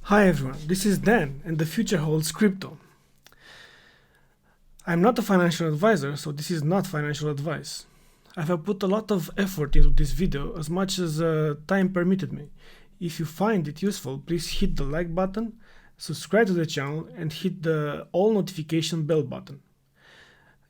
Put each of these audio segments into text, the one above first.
Hi everyone, this is Dan and the future holds crypto. I'm not a financial advisor, so this is not financial advice. I have put a lot of effort into this video as much as time permitted me. If you find it useful, please hit the like button, subscribe to the channel and hit the all notification bell button.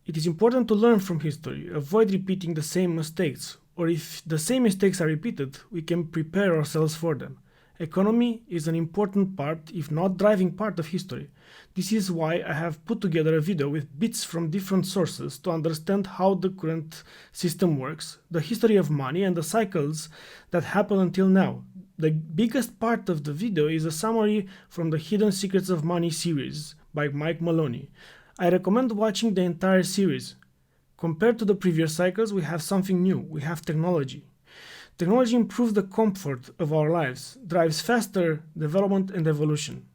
It is important to learn from history, avoid repeating the same mistakes, or if the same mistakes are repeated, we can prepare ourselves for them. Economy is an important part, if not driving part of history. This is why I have put together a video with bits from different sources to understand how the current system works, the history of money and the cycles that happen until now. The biggest part of the video is a summary from the Hidden Secrets of Money series by Mike Maloney. I recommend watching the entire series. Compared to the previous cycles, we have something new. We have technology. Technology improves the comfort of our lives, drives faster development and evolution.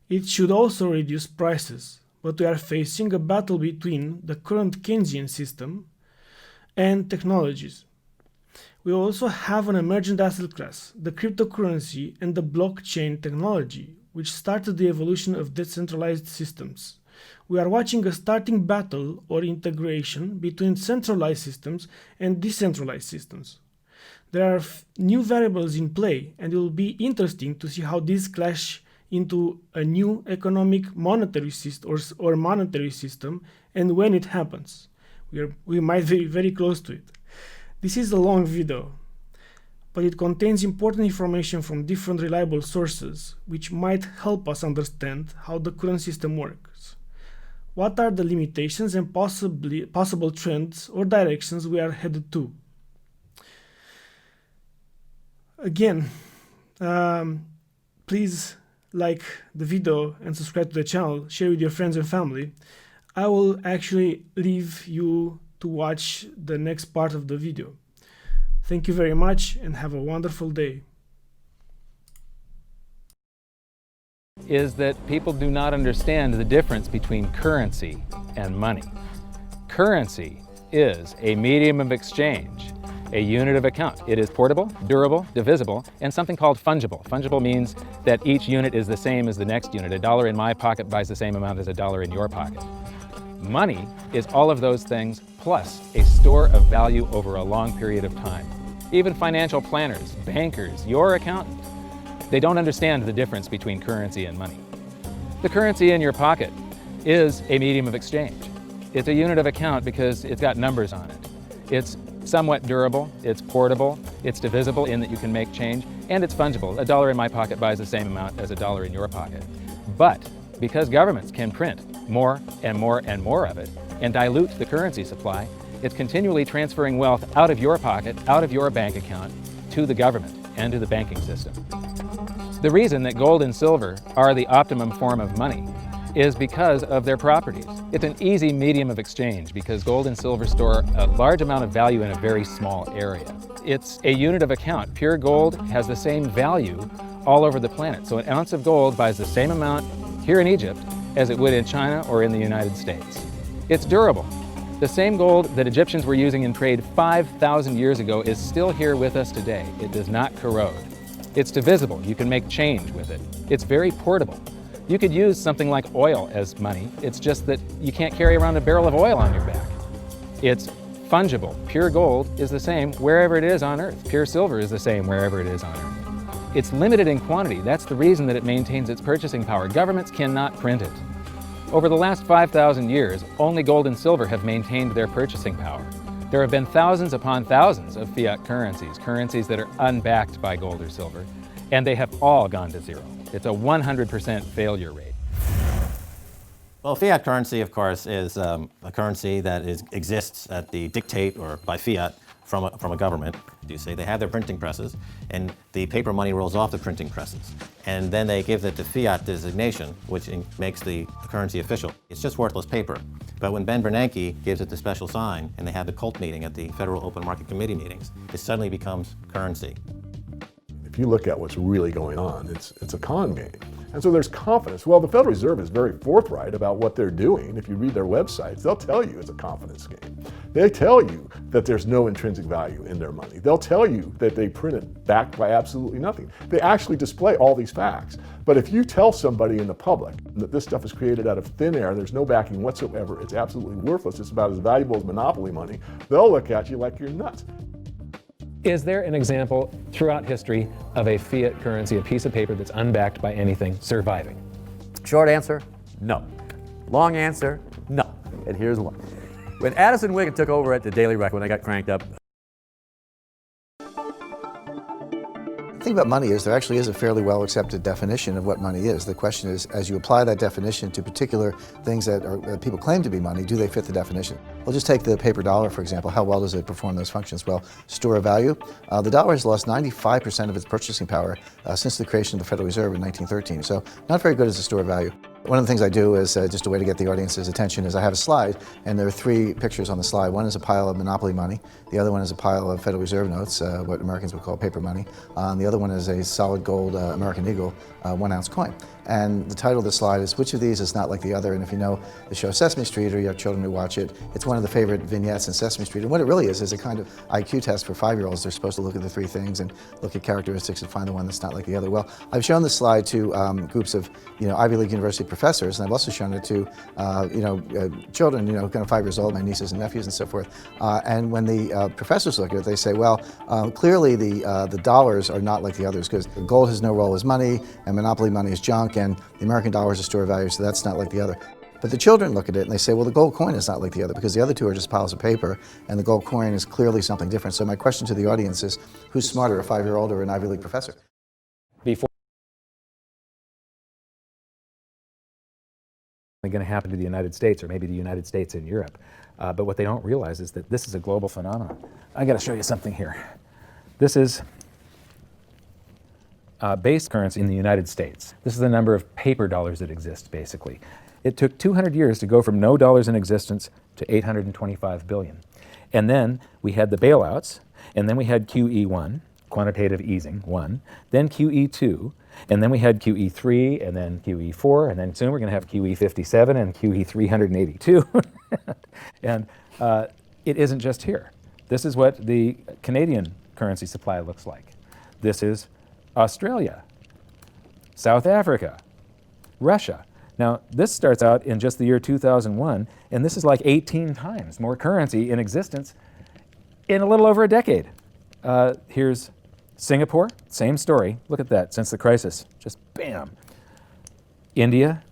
It should also reduce prices, but we are facing a battle between the current Keynesian system and technologies. We also have an emergent asset class, the cryptocurrency and the blockchain technology, which started the evolution of decentralized systems. We are watching a starting battle or integration between centralized systems and decentralized systems. There are new variables in play, and it will be interesting to see how these clash into a new economic monetary system or monetary system and when it happens. We might be very close to it. This is a long video, but it contains important information from different reliable sources which might help us understand how the current system works. What are the limitations and possible trends or directions we are headed to? Again, please like the video and subscribe to the channel, share with your friends and family. I will actually leave you to watch the next part of the video. Thank you very much and have a wonderful day. Is that people do not understand the difference between currency and money. Currency is a medium of exchange, a unit of account. It is portable, durable, divisible, and something called fungible. Fungible means that each unit is the same as the next unit. $1 in my pocket buys the same amount as $1 in your pocket. Money is all of those things plus a store of value over a long period of time. Even financial planners, bankers, your accountant, they don't understand the difference between currency and money. The currency in your pocket is a medium of exchange. It's a unit of account because it's got numbers on it. It's somewhat durable, it's portable, it's divisible in that you can make change, and it's fungible. $1 in my pocket buys the same amount as $1 in your pocket. But because governments can print more and more and more of it and dilute the currency supply, it's continually transferring wealth out of your pocket, out of your bank account, to the government and to the banking system. The reason that gold and silver are the optimum form of money is because of their properties. It's an easy medium of exchange because gold and silver store a large amount of value in a very small area. It's a unit of account. Pure gold has the same value all over the planet. So an ounce of gold buys the same amount here in Egypt as it would in China or in the United States. It's durable. The same gold that Egyptians were using in trade 5,000 years ago is still here with us today. It does not corrode. It's divisible. You can make change with it. It's very portable. You could use something like oil as money. It's just that you can't carry around a barrel of oil on your back. It's fungible. Pure gold is the same wherever it is on Earth. Pure silver is the same wherever it is on Earth. It's limited in quantity. That's the reason that it maintains its purchasing power. Governments cannot print it. Over the last 5,000 years, only gold and silver have maintained their purchasing power. There have been thousands upon thousands of fiat currencies, currencies that are unbacked by gold or silver, and they have all gone to zero. It's a 100% failure rate. Well, fiat currency, of course, is a currency that exists at the dictate or by fiat from a government. You say they have their printing presses, and the paper money rolls off the printing presses. And then they give it the fiat designation, which makes the currency official. It's just worthless paper. But when Ben Bernanke gives it the special sign, and they have the cult meeting at the Federal Open Market Committee meetings, it suddenly becomes currency. If you look at what's really going on, it's a con game. And so there's confidence. Well, the Federal Reserve is very forthright about what they're doing. If you read their websites, they'll tell you it's a confidence game. They tell you that there's no intrinsic value in their money. They'll tell you that they print it backed by absolutely nothing. They actually display all these facts. But if you tell somebody in the public that this stuff is created out of thin air, there's no backing whatsoever, it's absolutely worthless, it's about as valuable as monopoly money, they'll look at you like you're nuts. Is there an example throughout history of a fiat currency, a piece of paper that's unbacked by anything, surviving? Short answer, no. Long answer, no. And here's why. When Addison Wiggin took over at the Daily Record, when I got cranked up, The thing about money is there actually is a fairly well accepted definition of what money is. The question is, as you apply that definition to particular things that people claim to be money, do they fit the definition? We'll just take the paper dollar, for example. How well does it perform those functions? Well, store of value. The dollar has lost 95% of its purchasing power since the creation of the Federal Reserve in 1913. So not very good as a store of value. One of the things I do is, just a way to get the audience's attention, is I have a slide, and there are three pictures on the slide. One is a pile of monopoly money. The other one is a pile of Federal Reserve notes, what Americans would call paper money. And the other one is a solid gold American Eagle 1 ounce coin. And the title of the slide is, which of these is not like the other? And if you know the show Sesame Street, or you have children who watch it, it's one of the favorite vignettes in Sesame Street. And what it really is a kind of IQ test for 5-year-olds. They're supposed to look at the three things and look at characteristics and find the one that's not like the other. Well, I've shown this slide to groups of Ivy League university professors, and I've also shown it to children, kind of 5 years old, my nieces and nephews and so forth. And when the professors look at it, they say, well, clearly the dollars are not like the others, because gold has no role as money, and monopoly money is junk, and the American dollar is a store of value, so that's not like the other. But the children look at it and they say, well, the gold coin is not like the other, because the other two are just piles of paper, and the gold coin is clearly something different. So my question to the audience is, who's smarter, a 5-year-old or an Ivy League professor? Before going to happen to the United States, or maybe the United States and Europe. But what they don't realize is that this is a global phenomenon. I got to show you something here. This is base currency in the United States. This is the number of paper dollars that exist, basically. It took 200 years to go from no dollars in existence to 825 billion. And then we had the bailouts, and then we had QE1, quantitative easing, 1, then QE2, and then we had QE3, and then QE4, and then soon we're going to have QE57 and QE382. And it isn't just here. This is what the Canadian currency supply looks like. This is Australia, South Africa, Russia. Now, this starts out in just the year 2001, and this is like 18 times more currency in existence in a little over a decade. Here's Singapore, same story. Look at that, since the crisis, just bam. India,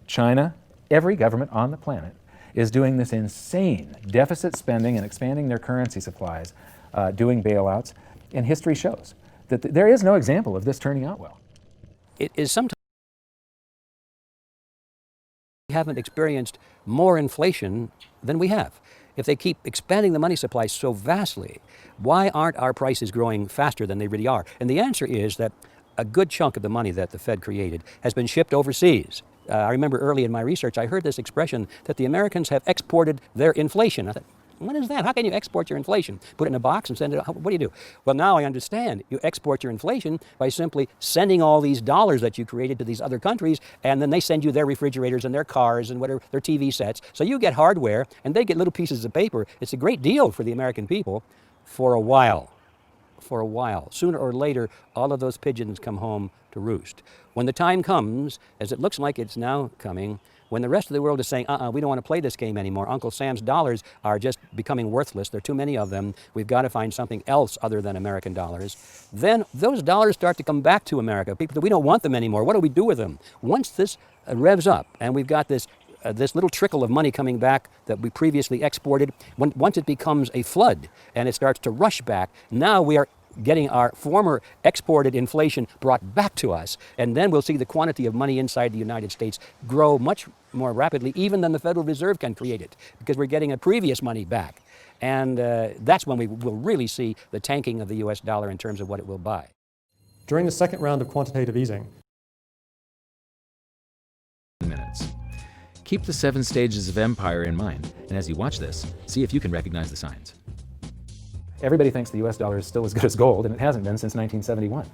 China, every government on the planet is doing this insane deficit spending and expanding their currency supplies, doing bailouts, and history shows that there is no example of this turning out well. It is sometimes we haven't experienced more inflation than we have. If they keep expanding the money supply so vastly, why aren't our prices growing faster than they really are? And the answer is that a good chunk of the money that the Fed created has been shipped overseas. I remember early in my research, I heard this expression that the Americans have exported their inflation. I thought, what is that? How can you export your inflation? Put it in a box and send it out? What do you do? Well, now I understand. You export your inflation by simply sending all these dollars that you created to these other countries, and then they send you their refrigerators and their cars and whatever, their TV sets. So you get hardware, and they get little pieces of paper. It's a great deal for the American people for a while. For a while. Sooner or later, all of those pigeons come home to roost. When the time comes, as it looks like it's now coming, when the rest of the world is saying, we don't want to play this game anymore. Uncle Sam's dollars are just becoming worthless. There are too many of them. We've got to find something else other than American dollars. Then those dollars start to come back to America. People, we don't want them anymore. What do we do with them? Once this revs up and we've got this little trickle of money coming back that we previously exported, once it becomes a flood and it starts to rush back, now we are getting our former exported inflation brought back to us. And then we'll see the quantity of money inside the United States grow much more rapidly, even than the Federal Reserve can create it, because we're getting a previous money back. And that's when we will really see the tanking of the US dollar in terms of what it will buy. During the second round of quantitative easing, Minutes. Keep the 7 stages of empire in mind, and as you watch this, see if you can recognize the signs. Everybody thinks the US dollar is still as good as gold, and it hasn't been since 1971.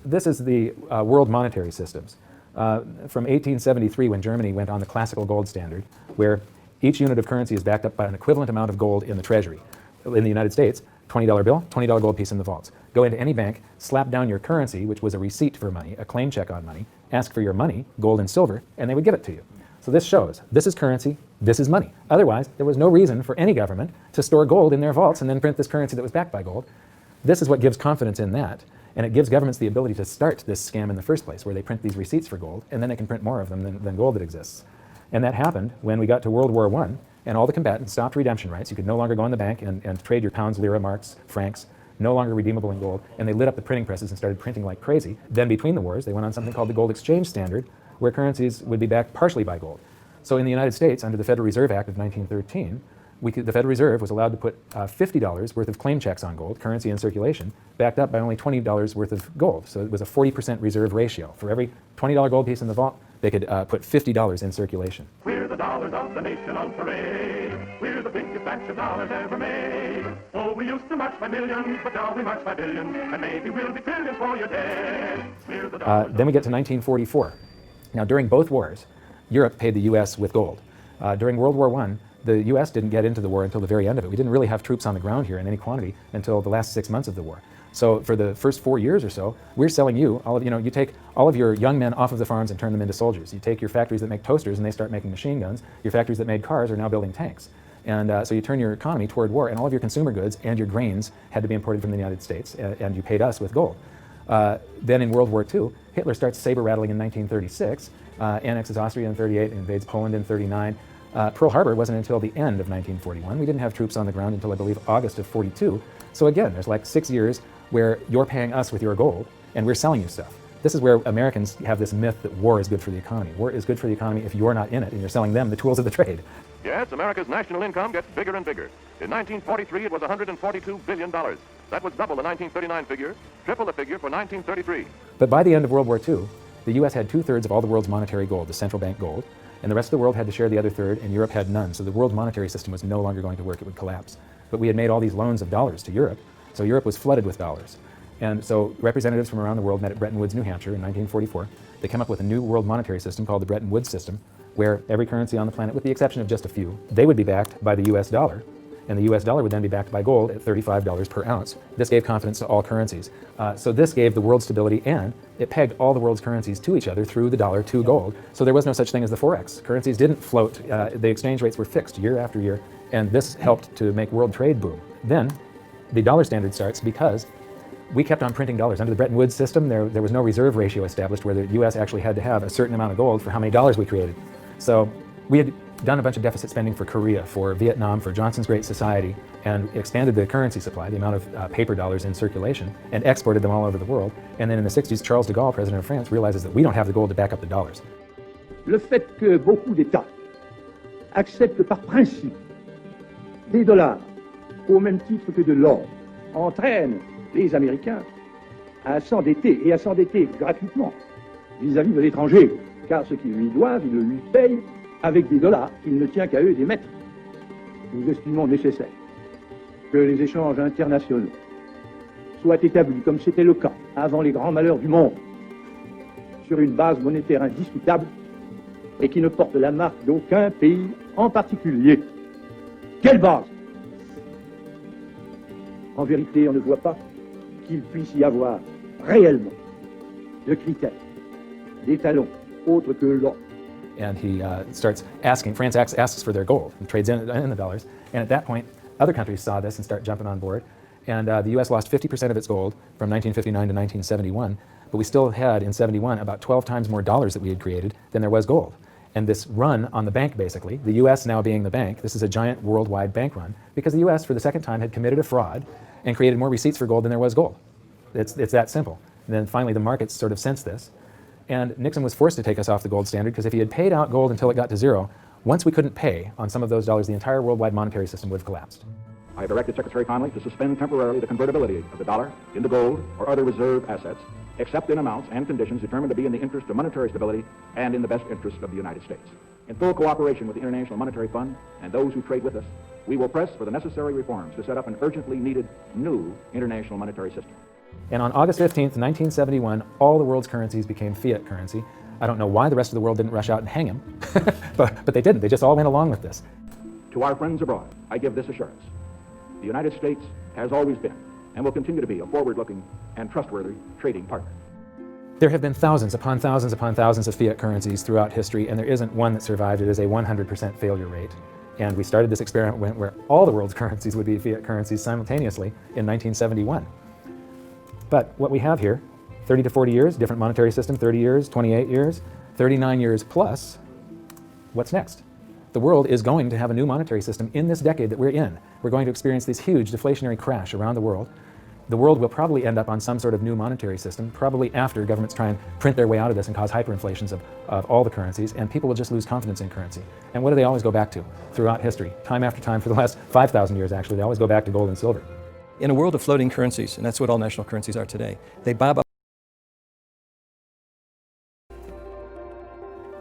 this is the world monetary systems. From 1873, when Germany went on the classical gold standard, where each unit of currency is backed up by an equivalent amount of gold in the treasury. In the United States, $20 bill, $20 gold piece in the vaults. Go into any bank, slap down your currency, which was a receipt for money, a claim check on money, ask for your money, gold and silver, and they would give it to you. So this shows, this is currency, this is money. Otherwise, there was no reason for any government to store gold in their vaults and then print this currency that was backed by gold. This is what gives confidence in that, and it gives governments the ability to start this scam in the first place, where they print these receipts for gold, and then they can print more of them than gold that exists. And that happened when we got to World War I, and all the combatants stopped redemption rights. You could no longer go in the bank and trade your pounds, lira, marks, francs, no longer redeemable in gold, and they lit up the printing presses and started printing like crazy. Then between the wars, they went on something called the gold exchange standard, where currencies would be backed partially by gold. So in the United States, under the Federal Reserve Act of 1913, the Federal Reserve was allowed to put $50 worth of claim checks on gold, currency in circulation, backed up by only $20 worth of gold. So it was a 40% reserve ratio. For every $20 gold piece in the vault, they could put $50 in circulation. We're the dollars of the nation on parade. We're the biggest batch of dollars ever made. Oh, we used to march by millions, but now we march by billions, and maybe we'll be trillions for your day. Then we get to 1944. Now, during both wars, Europe paid the U.S. with gold. During World War I, the U.S. didn't get into the war until the very end of it. We didn't really have troops on the ground here in any quantity until the last 6 months of the war. So for the first 4 years or so, we're selling you, you take all of your young men off of the farms and turn them into soldiers. You take your factories that make toasters and they start making machine guns. Your factories that made cars are now building tanks. And so you turn your economy toward war, and all of your consumer goods and your grains had to be imported from the United States, and you paid us with gold. Then in World War II, Hitler starts saber rattling in 1936, annexes Austria in 38, invades Poland in 39. Pearl Harbor wasn't until the end of 1941. We didn't have troops on the ground until, I believe, August of 42. So again, there's like 6 years where you're paying us with your gold, and we're selling you stuff. This is where Americans have this myth that war is good for the economy. War is good for the economy if you're not in it, and you're selling them the tools of the trade. Yes, America's national income gets bigger and bigger. In 1943, it was $142 billion. That was double the 1939 figure, triple the figure for 1933. But by the end of World War II, the U.S. had 2/3 of all the world's monetary gold, the central bank gold, and the rest of the world had to share the other third, and Europe had none. So the world monetary system was no longer going to work. It would collapse. But we had made all these loans of dollars to Europe, so Europe was flooded with dollars. And so representatives from around the world met at Bretton Woods, New Hampshire in 1944. They came up with a new world monetary system called the Bretton Woods system, where every currency on the planet, with the exception of just a few, they would be backed by the US dollar, and the US dollar would then be backed by gold at $35 per ounce. This gave confidence to all currencies. So this gave the world stability, and it pegged all the world's currencies to each other through the dollar to gold. So there was no such thing as the Forex. Currencies didn't float. The exchange rates were fixed year after year, and this helped to make world trade boom. Then the dollar standard starts because we kept on printing dollars. Under the Bretton Woods system, there was no reserve ratio established where the US actually had to have a certain amount of gold for how many dollars we created. So we had done a bunch of deficit spending for Korea, for Vietnam, for Johnson's Great Society, and expanded the currency supply, the amount of paper dollars in circulation, and exported them all over the world. And then in the 60s, Charles de Gaulle, president of France, realizes that we don't have the gold to back up the dollars. Le fait que beaucoup d'États acceptent par principe des dollars au même titre que de l'or entraîne les Américains à s'endetter, et à s'endetter gratuitement vis-à-vis de l'étranger, car ce qu'ils lui doivent, ils le lui payent avec des dollars qu'il ne tient qu'à eux d'émettre. Nous estimons nécessaire que les échanges internationaux soient établis, comme c'était le cas avant les grands malheurs du monde, sur une base monétaire indiscutable et qui ne porte la marque d'aucun pays en particulier. Quelle base? En vérité, on ne voit pas qu'il puisse y avoir réellement de critères, d'étalons autres que l'or. And he starts asking, France asks for their gold and trades in the dollars. And at that point, other countries saw this and start jumping on board. And the US lost 50% of its gold from 1959 to 1971, but we still had in 71 about 12 times more dollars that we had created than there was gold. And this run on the bank, basically, the US now being the bank, this is a giant worldwide bank run, because the US for the second time had committed a fraud and created more receipts for gold than there was gold. It's that simple. And then finally the markets sort of sensed this. And Nixon was forced to take us off the gold standard, because if he had paid out gold until it got to zero, once we couldn't pay on some of those dollars, the entire worldwide monetary system would have collapsed. I have directed Secretary Connolly to suspend temporarily the convertibility of the dollar into gold or other reserve assets, except in amounts and conditions determined to be in the interest of monetary stability and in the best interest of the United States. In full cooperation with the International Monetary Fund and those who trade with us, we will press for the necessary reforms to set up an urgently needed new international monetary system. And on August 15th, 1971, all the world's currencies became fiat currency. I don't know why the rest of the world didn't rush out and hang him, but they didn't. They just all went along with this. To our friends abroad, I give this assurance. The United States has always been and will continue to be a forward-looking and trustworthy trading partner. There have been thousands upon thousands upon thousands of fiat currencies throughout history, and there isn't one that survived. It is a 100% failure rate. And we started this experiment where all the world's currencies would be fiat currencies simultaneously in 1971. But what we have here, 30 to 40 years, different monetary system, 30 years, 28 years, 39 years plus, what's next? The world is going to have a new monetary system in this decade that we're in. We're going to experience this huge deflationary crash around the world. The world will probably end up on some sort of new monetary system, probably after governments try and print their way out of this and cause hyperinflations of all the currencies, and people will just lose confidence in currency. And what do they always go back to throughout history? Time after time, for the last 5,000 years actually, they always go back to gold and silver. In a world of floating currencies, and that's what all national currencies are today, they bob up.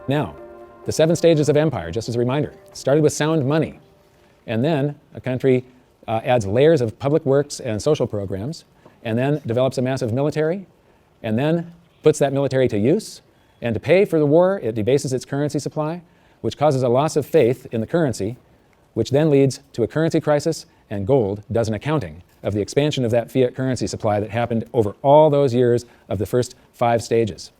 Now, the 7 stages of empire, just as a reminder, started with sound money. And then a country adds layers of public works and social programs, and then develops a massive military, and then puts that military to use. And to pay for the war, it debases its currency supply, which causes a loss of faith in the currency, which then leads to a currency crisis, and gold does an accounting of the expansion of that fiat currency supply that happened over all those years of the first 5 stages.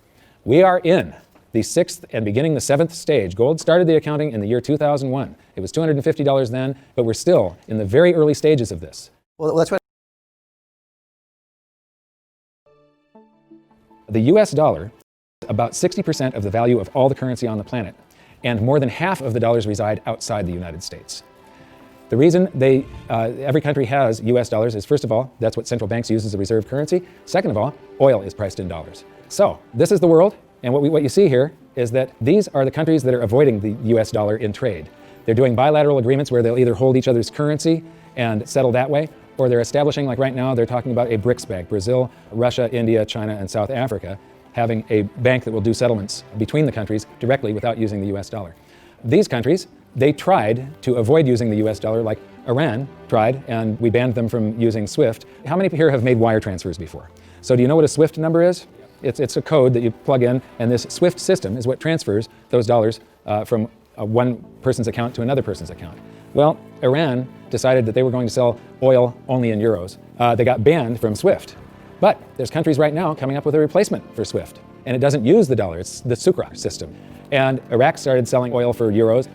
We are in the 6th and beginning the 7th stage. Gold started the accounting in the year 2001. It was $250 then, but we're still in the very early stages of this. Well, that's what. The US dollar is about 60% of the value of all the currency on the planet, and more than half of the dollars reside outside the United States. The reason every country has US dollars is, first of all, that's what central banks use as a reserve currency. Second of all, oil is priced in dollars. So this is the world. And what you see here is that these are the countries that are avoiding the US dollar in trade. They're doing bilateral agreements where they'll either hold each other's currency and settle that way, or they're establishing, like right now, they're talking about a BRICS bank, Brazil, Russia, India, China, and South Africa, having a bank that will do settlements between the countries directly without using the US dollar. These countries, they tried to avoid using the US dollar, like Iran tried, and we banned them from using SWIFT. How many here have made wire transfers before? So do you know what a SWIFT number is? It's a code that you plug in, and this SWIFT system is what transfers those dollars from one person's account to another person's account. Well, Iran decided that they were going to sell oil only in euros. They got banned from SWIFT. But there's countries right now coming up with a replacement for SWIFT, and it doesn't use the dollar. It's the Sukrak system. And Iraq started selling oil for euros.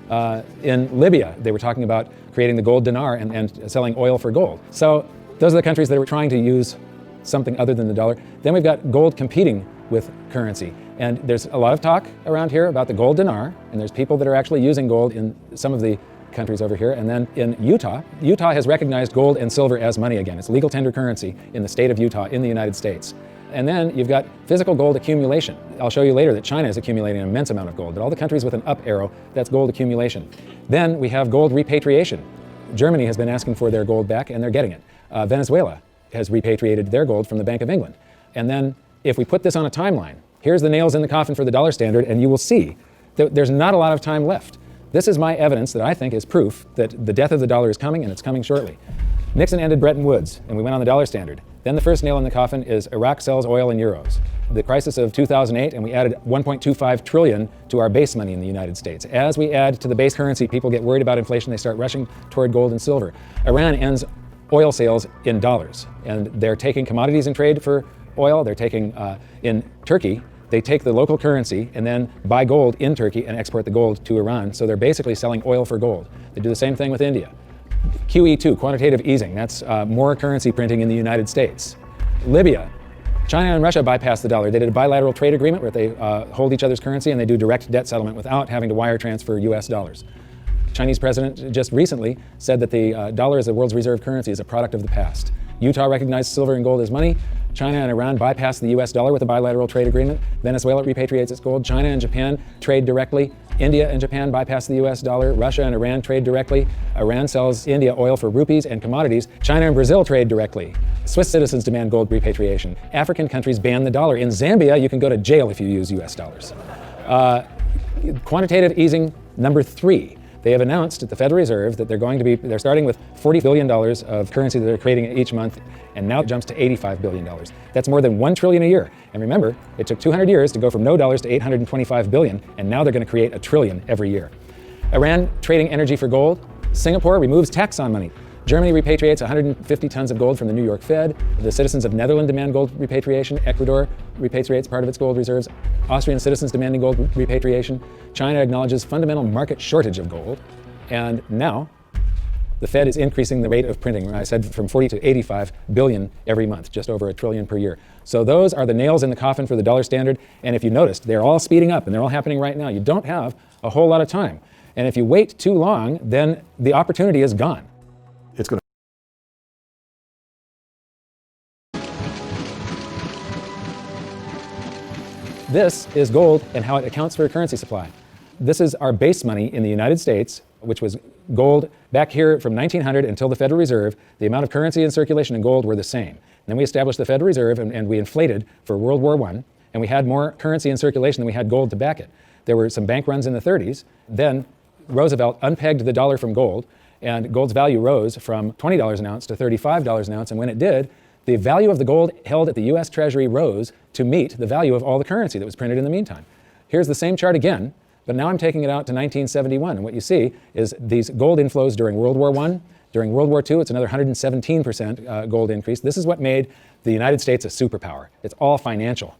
In Libya, they were talking about creating the gold dinar and selling oil for gold. So those are the countries that were trying to use something other than the dollar. Then we've got gold competing with currency. And there's a lot of talk around here about the gold dinar, and there's people that are actually using gold in some of the countries over here. And then in Utah has recognized gold and silver as money again. It's legal tender currency in the state of Utah in the United States. And then you've got physical gold accumulation. I'll show you later that China is accumulating an immense amount of gold, but all the countries with an up arrow, that's gold accumulation. Then we have gold repatriation. Germany has been asking for their gold back, and they're getting it. Venezuela has repatriated their gold from the Bank of England. And then if we put this on a timeline, here's the nails in the coffin for the dollar standard, and you will see that there's not a lot of time left. This is my evidence that I think is proof that the death of the dollar is coming, and it's coming shortly. Nixon ended Bretton Woods, and we went on the dollar standard. Then the first nail in the coffin is Iraq sells oil in euros. The crisis of 2008, and we added 1.25 trillion to our base money in the United States. As we add to the base currency, people get worried about inflation. They start rushing toward gold and silver. Iran ends oil sales in dollars, and they're taking commodities in trade for oil. They're taking, in Turkey, they take the local currency and then buy gold in Turkey and export the gold to Iran. So they're basically selling oil for gold. They do the same thing with India. QE2, quantitative easing, that's more currency printing in the United States. Libya, China and Russia bypassed the dollar. They did a bilateral trade agreement where they hold each other's currency and they do direct debt settlement without having to wire transfer US dollars. Chinese president just recently said that the dollar as the world's reserve currency is a product of the past. Utah recognized silver and gold as money. China and Iran bypassed the US dollar with a bilateral trade agreement. Venezuela repatriates its gold. China and Japan trade directly. India and Japan bypass the US dollar. Russia and Iran trade directly. Iran sells India oil for rupees and commodities. China and Brazil trade directly. Swiss citizens demand gold repatriation. African countries ban the dollar. In Zambia, you can go to jail if you use US dollars. Quantitative easing number 3. They have announced at the Federal Reserve that they're starting with $40 billion of currency that they're creating each month, and now it jumps to $85 billion. That's more than $1 trillion a year. And remember, it took 200 years to go from no dollars to $825 billion, and now they're going to create $1 trillion every year. Iran trading energy for gold. Singapore removes tax on money. Germany repatriates 150 tons of gold from the New York Fed. The citizens of Netherlands demand gold repatriation. Ecuador repatriates part of its gold reserves. Austrian citizens demanding gold repatriation. China acknowledges fundamental market shortage of gold. And now, the Fed is increasing the rate of printing. I said from 40 to 85 billion every month, just over $1 trillion per year. So those are the nails in the coffin for the dollar standard. And if you noticed, they're all speeding up and they're all happening right now. You don't have a whole lot of time. And if you wait too long, then the opportunity is gone. It's going to This is gold and how it accounts for a currency supply. This is our base money in the United States, which was gold back here from 1900 until the Federal Reserve. The amount of currency in circulation in gold were the same. Then we established the Federal Reserve and we inflated for World War I, and we had more currency in circulation than we had gold to back it. There were some bank runs in the 30s. Then Roosevelt unpegged the dollar from gold, and gold's value rose from $20 an ounce to $35 an ounce, and when it did, the value of the gold held at the US Treasury rose to meet the value of all the currency that was printed in the meantime. Here's the same chart again, but now I'm taking it out to 1971, and what you see is these gold inflows during World War I. During World War II, it's another 117% gold increase. This is what made the United States a superpower. It's all financial.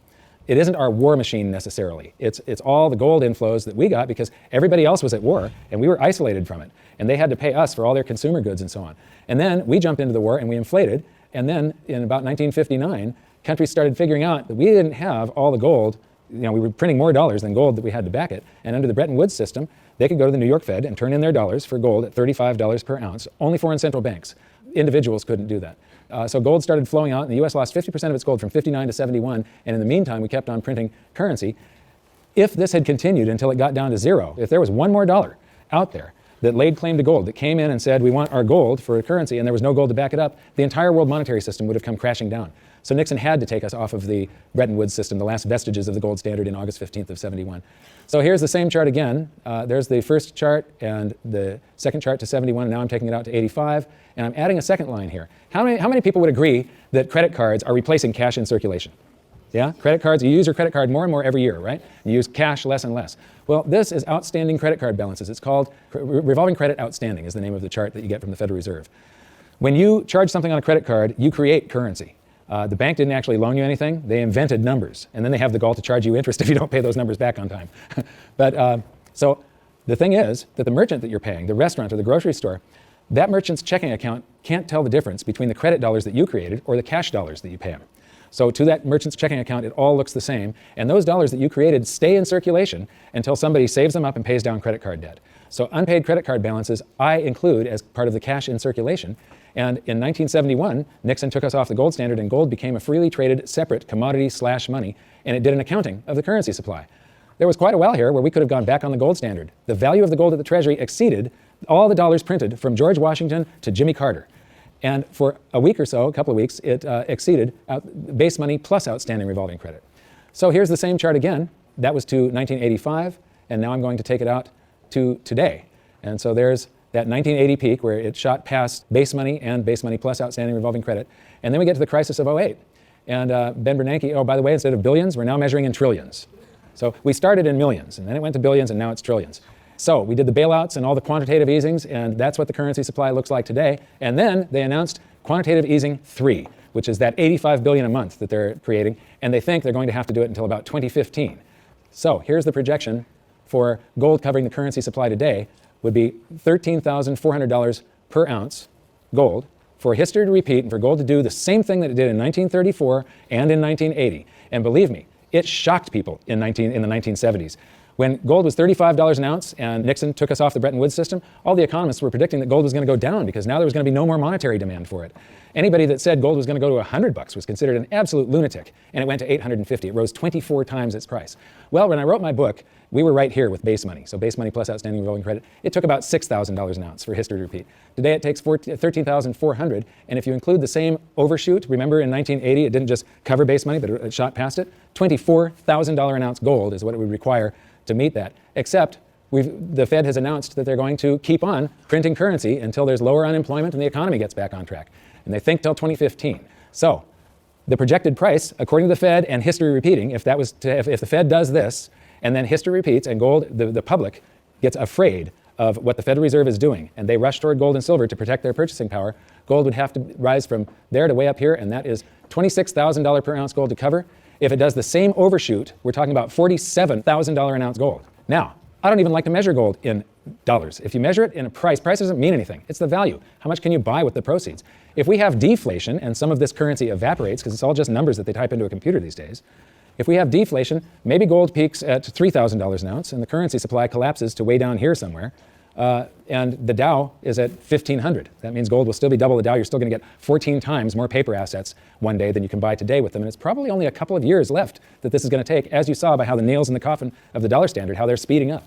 It isn't our war machine necessarily. It's all the gold inflows that we got because everybody else was at war and we were isolated from it. And they had to pay us for all their consumer goods and so on. And then we jumped into the war and we inflated. And then in about 1959, countries started figuring out that we didn't have all the gold. We were printing more dollars than gold that we had to back it. And under the Bretton Woods system, they could go to the New York Fed and turn in their dollars for gold at $35 per ounce. Only foreign central banks. Individuals couldn't do that. So gold started flowing out, and the U.S. lost 50% of its gold from 59 to 71, and in the meantime, we kept on printing currency. If this had continued until it got down to zero, if there was one more dollar out there that laid claim to gold, that came in and said, we want our gold for a currency, and there was no gold to back it up, the entire world monetary system would have come crashing down. So Nixon had to take us off of the Bretton Woods system, the last vestiges of the gold standard in August 15th of 71. So here's the same chart again. There's the first chart and the second chart to 71, and now I'm taking it out to 85, and I'm adding a second line here. How many people would agree that credit cards are replacing cash in circulation? Yeah, credit cards, you use your credit card more and more every year, right? You use cash less and less. Well, this is outstanding credit card balances. It's called revolving credit outstanding is the name of the chart that you get from the Federal Reserve. When you charge something on a credit card, you create currency. The bank didn't actually loan you anything. They invented numbers, and then they have the gall to charge you interest if you don't pay those numbers back on time. But so the thing is that the merchant that you're paying, the restaurant or the grocery store, that merchant's checking account can't tell the difference between the credit dollars that you created or the cash dollars that you pay them. So to that merchant's checking account, it all looks the same, and those dollars that you created stay in circulation until somebody saves them up and pays down credit card debt. So unpaid credit card balances I include as part of the cash in circulation. And in 1971, Nixon took us off the gold standard and gold became a freely traded separate commodity/money, and it did an accounting of the currency supply. There was quite a while here where we could have gone back on the gold standard. The value of the gold at the Treasury exceeded all the dollars printed from George Washington to Jimmy Carter. And for a week or so, a couple of weeks, it exceeded base money plus outstanding revolving credit. So here's the same chart again. That was to 1985, and now I'm going to take it out to today. And so there's that 1980 peak where it shot past base money and base money plus outstanding revolving credit. And then we get to the crisis of 08. And Ben Bernanke, oh, by the way, instead of billions, we're now measuring in trillions. So we started in millions, and then it went to billions, and now it's trillions. So we did the bailouts and all the quantitative easings, and that's what the currency supply looks like today. And then they announced quantitative easing 3, which is that 85 billion a month that they're creating, and they think they're going to have to do it until about 2015. So here's the projection for gold covering the currency supply today would be $13,400 per ounce gold for history to repeat and for gold to do the same thing that it did in 1934 and in 1980. And believe me, it shocked people in the 1970s. When gold was $35 an ounce and Nixon took us off the Bretton Woods system, all the economists were predicting that gold was going to go down because now there was going to be no more monetary demand for it. Anybody that said gold was going to go to $100 was considered an absolute lunatic, and it went to $850. It rose 24 times its price. Well, when I wrote my book, we were right here with base money. So base money plus outstanding revolving credit. It took about $6,000 an ounce for history to repeat. Today it takes $13,400, and if you include the same overshoot, remember in 1980 it didn't just cover base money, but it shot past it. $24,000 an ounce gold is what it would require to meet that, except the Fed has announced that they're going to keep on printing currency until there's lower unemployment and the economy gets back on track. And they think till 2015. So the projected price, according to the Fed and history repeating, if the Fed does this and then history repeats and gold, the public gets afraid of what the Federal Reserve is doing and they rush toward gold and silver to protect their purchasing power, gold would have to rise from there to way up here, and that is $26,000 per ounce gold to cover. If it does the same overshoot, we're talking about $47,000 an ounce gold. Now, I don't even like to measure gold in dollars. If you measure it in a price doesn't mean anything. It's the value. How much can you buy with the proceeds? If we have deflation and some of this currency evaporates, because it's all just numbers that they type into a computer these days, if we have deflation, maybe gold peaks at $3,000 an ounce and the currency supply collapses to way down here somewhere, and the Dow is at 1,500. That means gold will still be double the Dow. You're still going to get 14 times more paper assets one day than you can buy today with them. And it's probably only a couple of years left that this is going to take, as you saw by how the nails in the coffin of the dollar standard, how they're speeding up.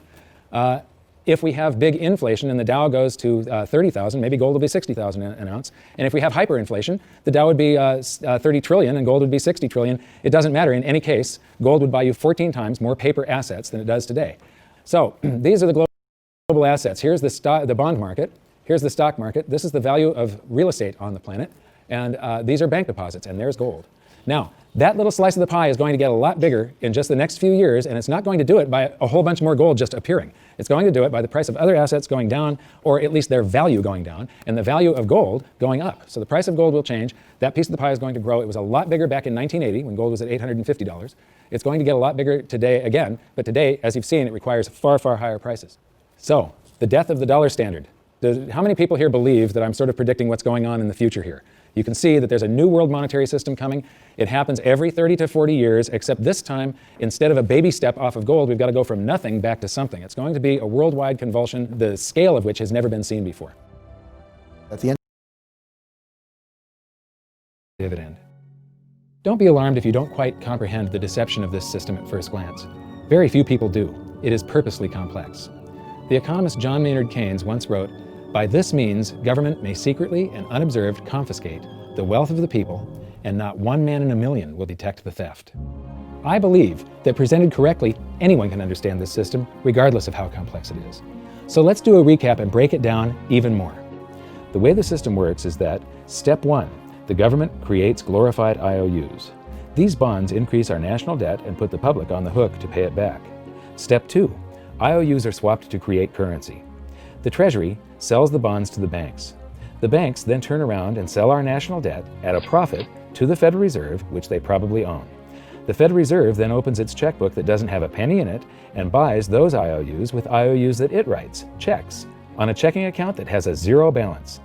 If we have big inflation and the Dow goes to 30,000, maybe gold will be 60,000 an ounce. And if we have hyperinflation, the Dow would be 30 trillion and gold would be 60 trillion. It doesn't matter. In any case, gold would buy you 14 times more paper assets than it does today. So these are the global assets. Here's the bond market. Here's the stock market. This is the value of real estate on the planet. And these are bank deposits, and there's gold. Now, that little slice of the pie is going to get a lot bigger in just the next few years, and it's not going to do it by a whole bunch more gold just appearing. It's going to do it by the price of other assets going down, or at least their value going down, and the value of gold going up. So the price of gold will change. That piece of the pie is going to grow. It was a lot bigger back in 1980 when gold was at $850. It's going to get a lot bigger today again, but today, as you've seen, it requires far, far higher prices. So, the death of the dollar standard. How many people here believe that I'm sort of predicting what's going on in the future here? You can see that there's a new world monetary system coming. It happens every 30 to 40 years, except this time, instead of a baby step off of gold, we've got to go from nothing back to something. It's going to be a worldwide convulsion, the scale of which has never been seen before. At the end. Dividend. Don't be alarmed if you don't quite comprehend the deception of this system at first glance. Very few people do. It is purposely complex. The economist John Maynard Keynes once wrote, "By this means, government may secretly and unobserved confiscate the wealth of the people, and not one man in a million will detect the theft." I believe that presented correctly, anyone can understand this system, regardless of how complex it is. So let's do a recap and break it down even more. The way the system works is that, step one, the government creates glorified IOUs. These bonds increase our national debt and put the public on the hook to pay it back. Step two, IOUs are swapped to create currency. The Treasury sells the bonds to the banks. The banks then turn around and sell our national debt at a profit to the Federal Reserve, which they probably own. The Federal Reserve then opens its checkbook that doesn't have a penny in it and buys those IOUs with IOUs that it writes, checks, on a checking account that has a zero balance.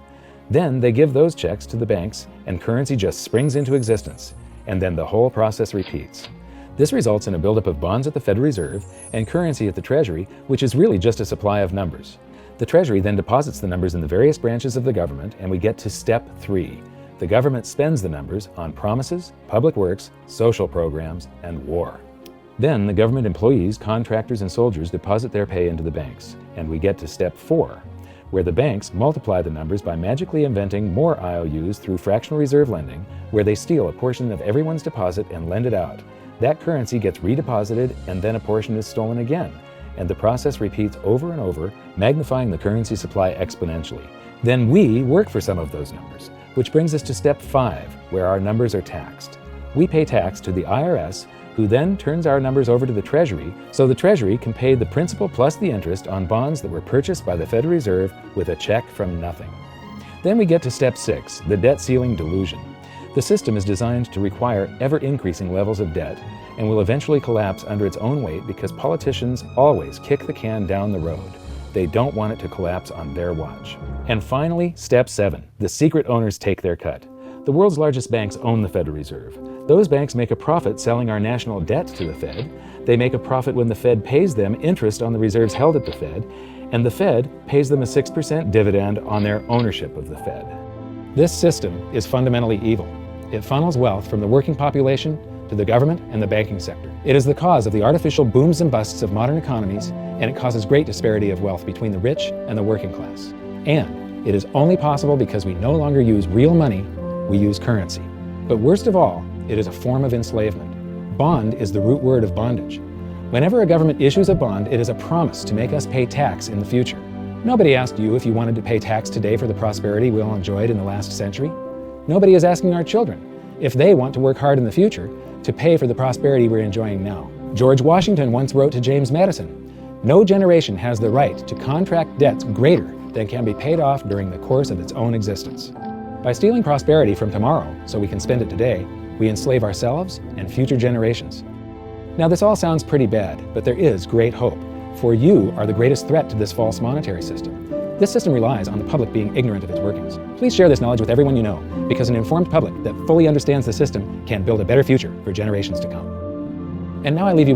Then they give those checks to the banks and currency just springs into existence, and then the whole process repeats. This results in a buildup of bonds at the Federal Reserve and currency at the Treasury, which is really just a supply of numbers. The Treasury then deposits the numbers in the various branches of the government, and we get to step three. The government spends the numbers on promises, public works, social programs, and war. Then the government employees, contractors, and soldiers deposit their pay into the banks, and we get to step four, where the banks multiply the numbers by magically inventing more IOUs through fractional reserve lending, where they steal a portion of everyone's deposit and lend it out. That currency gets redeposited, and then a portion is stolen again, and the process repeats over and over, magnifying the currency supply exponentially. Then we work for some of those numbers, which brings us to step five, where our numbers are taxed. We pay tax to the IRS, who then turns our numbers over to the Treasury, so the Treasury can pay the principal plus the interest on bonds that were purchased by the Federal Reserve with a check from nothing. Then we get to step six, the debt ceiling delusion. The system is designed to require ever-increasing levels of debt and will eventually collapse under its own weight because politicians always kick the can down the road. They don't want it to collapse on their watch. And finally, step seven, the secret owners take their cut. The world's largest banks own the Federal Reserve. Those banks make a profit selling our national debt to the Fed. They make a profit when the Fed pays them interest on the reserves held at the Fed, and the Fed pays them a 6% dividend on their ownership of the Fed. This system is fundamentally evil. It funnels wealth from the working population to the government and the banking sector. It is the cause of the artificial booms and busts of modern economies, and it causes great disparity of wealth between the rich and the working class. And it is only possible because we no longer use real money, we use currency. But worst of all, it is a form of enslavement. Bond is the root word of bondage. Whenever a government issues a bond, it is a promise to make us pay tax in the future. Nobody asked you if you wanted to pay tax today for the prosperity we all enjoyed in the last century. Nobody is asking our children if they want to work hard in the future to pay for the prosperity we're enjoying now. George Washington once wrote to James Madison, "No generation has the right to contract debts greater than can be paid off during the course of its own existence." By stealing prosperity from tomorrow so we can spend it today, we enslave ourselves and future generations. Now, this all sounds pretty bad, but there is great hope, for you are the greatest threat to this false monetary system. This system relies on the public being ignorant of its workings. Please share this knowledge with everyone you know, because an informed public that fully understands the system can build a better future for generations to come. And now I leave you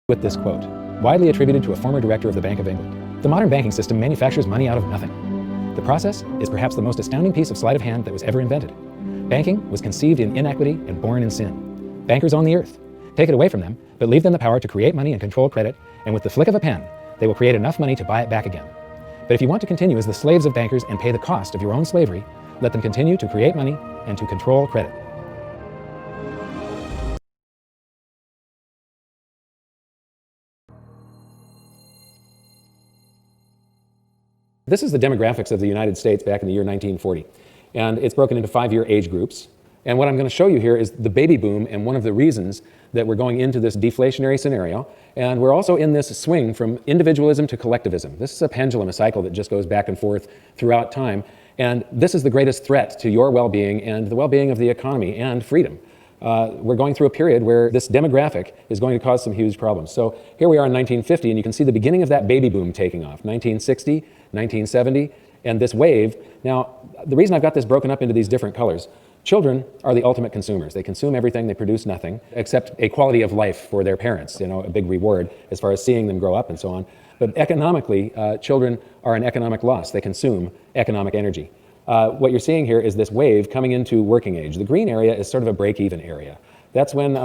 with this quote, widely attributed to a former director of the Bank of England. "The modern banking system manufactures money out of nothing. The process is perhaps the most astounding piece of sleight of hand that was ever invented. Banking was conceived in inequity and born in sin. Bankers own the earth. Take it away from them, but leave them the power to create money and control credit, and with the flick of a pen, they will create enough money to buy it back again. But if you want to continue as the slaves of bankers and pay the cost of your own slavery, let them continue to create money and to control credit." This is the demographics of the United States back in the year 1940. And it's broken into 5-year age groups. And what I'm going to show you here is the baby boom and one of the reasons that we're going into this deflationary scenario. And we're also in this swing from individualism to collectivism. This is a pendulum, a cycle that just goes back and forth throughout time. And this is the greatest threat to your well-being and the well-being of the economy and freedom. We're going through a period where this demographic is going to cause some huge problems. So here we are in 1950, and you can see the beginning of that baby boom taking off. 1960, 1970, and this wave. Now, the reason I've got this broken up into these different colors, children are the ultimate consumers. They consume everything, they produce nothing, except a quality of life for their parents, a big reward as far as seeing them grow up and so on. But economically, children are an economic loss. They consume economic energy. What you're seeing here is this wave coming into working age. The green area is sort of a break-even area. That's when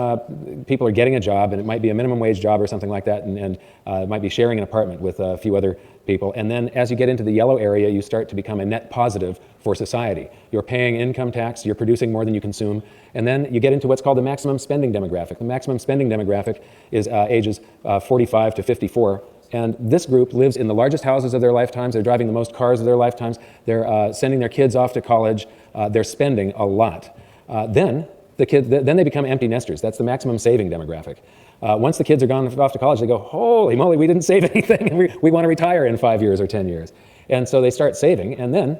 people are getting a job, and it might be a minimum wage job or something like that, and it might be sharing an apartment with a few other people. And then as you get into the yellow area, you start to become a net positive for society. You're paying income tax, you're producing more than you consume, and then you get into what's called the maximum spending demographic. The maximum spending demographic is ages 45 to 54. And this group lives in the largest houses of their lifetimes. They're driving the most cars of their lifetimes. They're sending their kids off to college. They're spending a lot. Then they become empty nesters. That's the maximum saving demographic. Once the kids are gone off to college, they go, holy moly, we didn't save anything, and we want to retire in 5 years or 10 years. And so they start saving, and then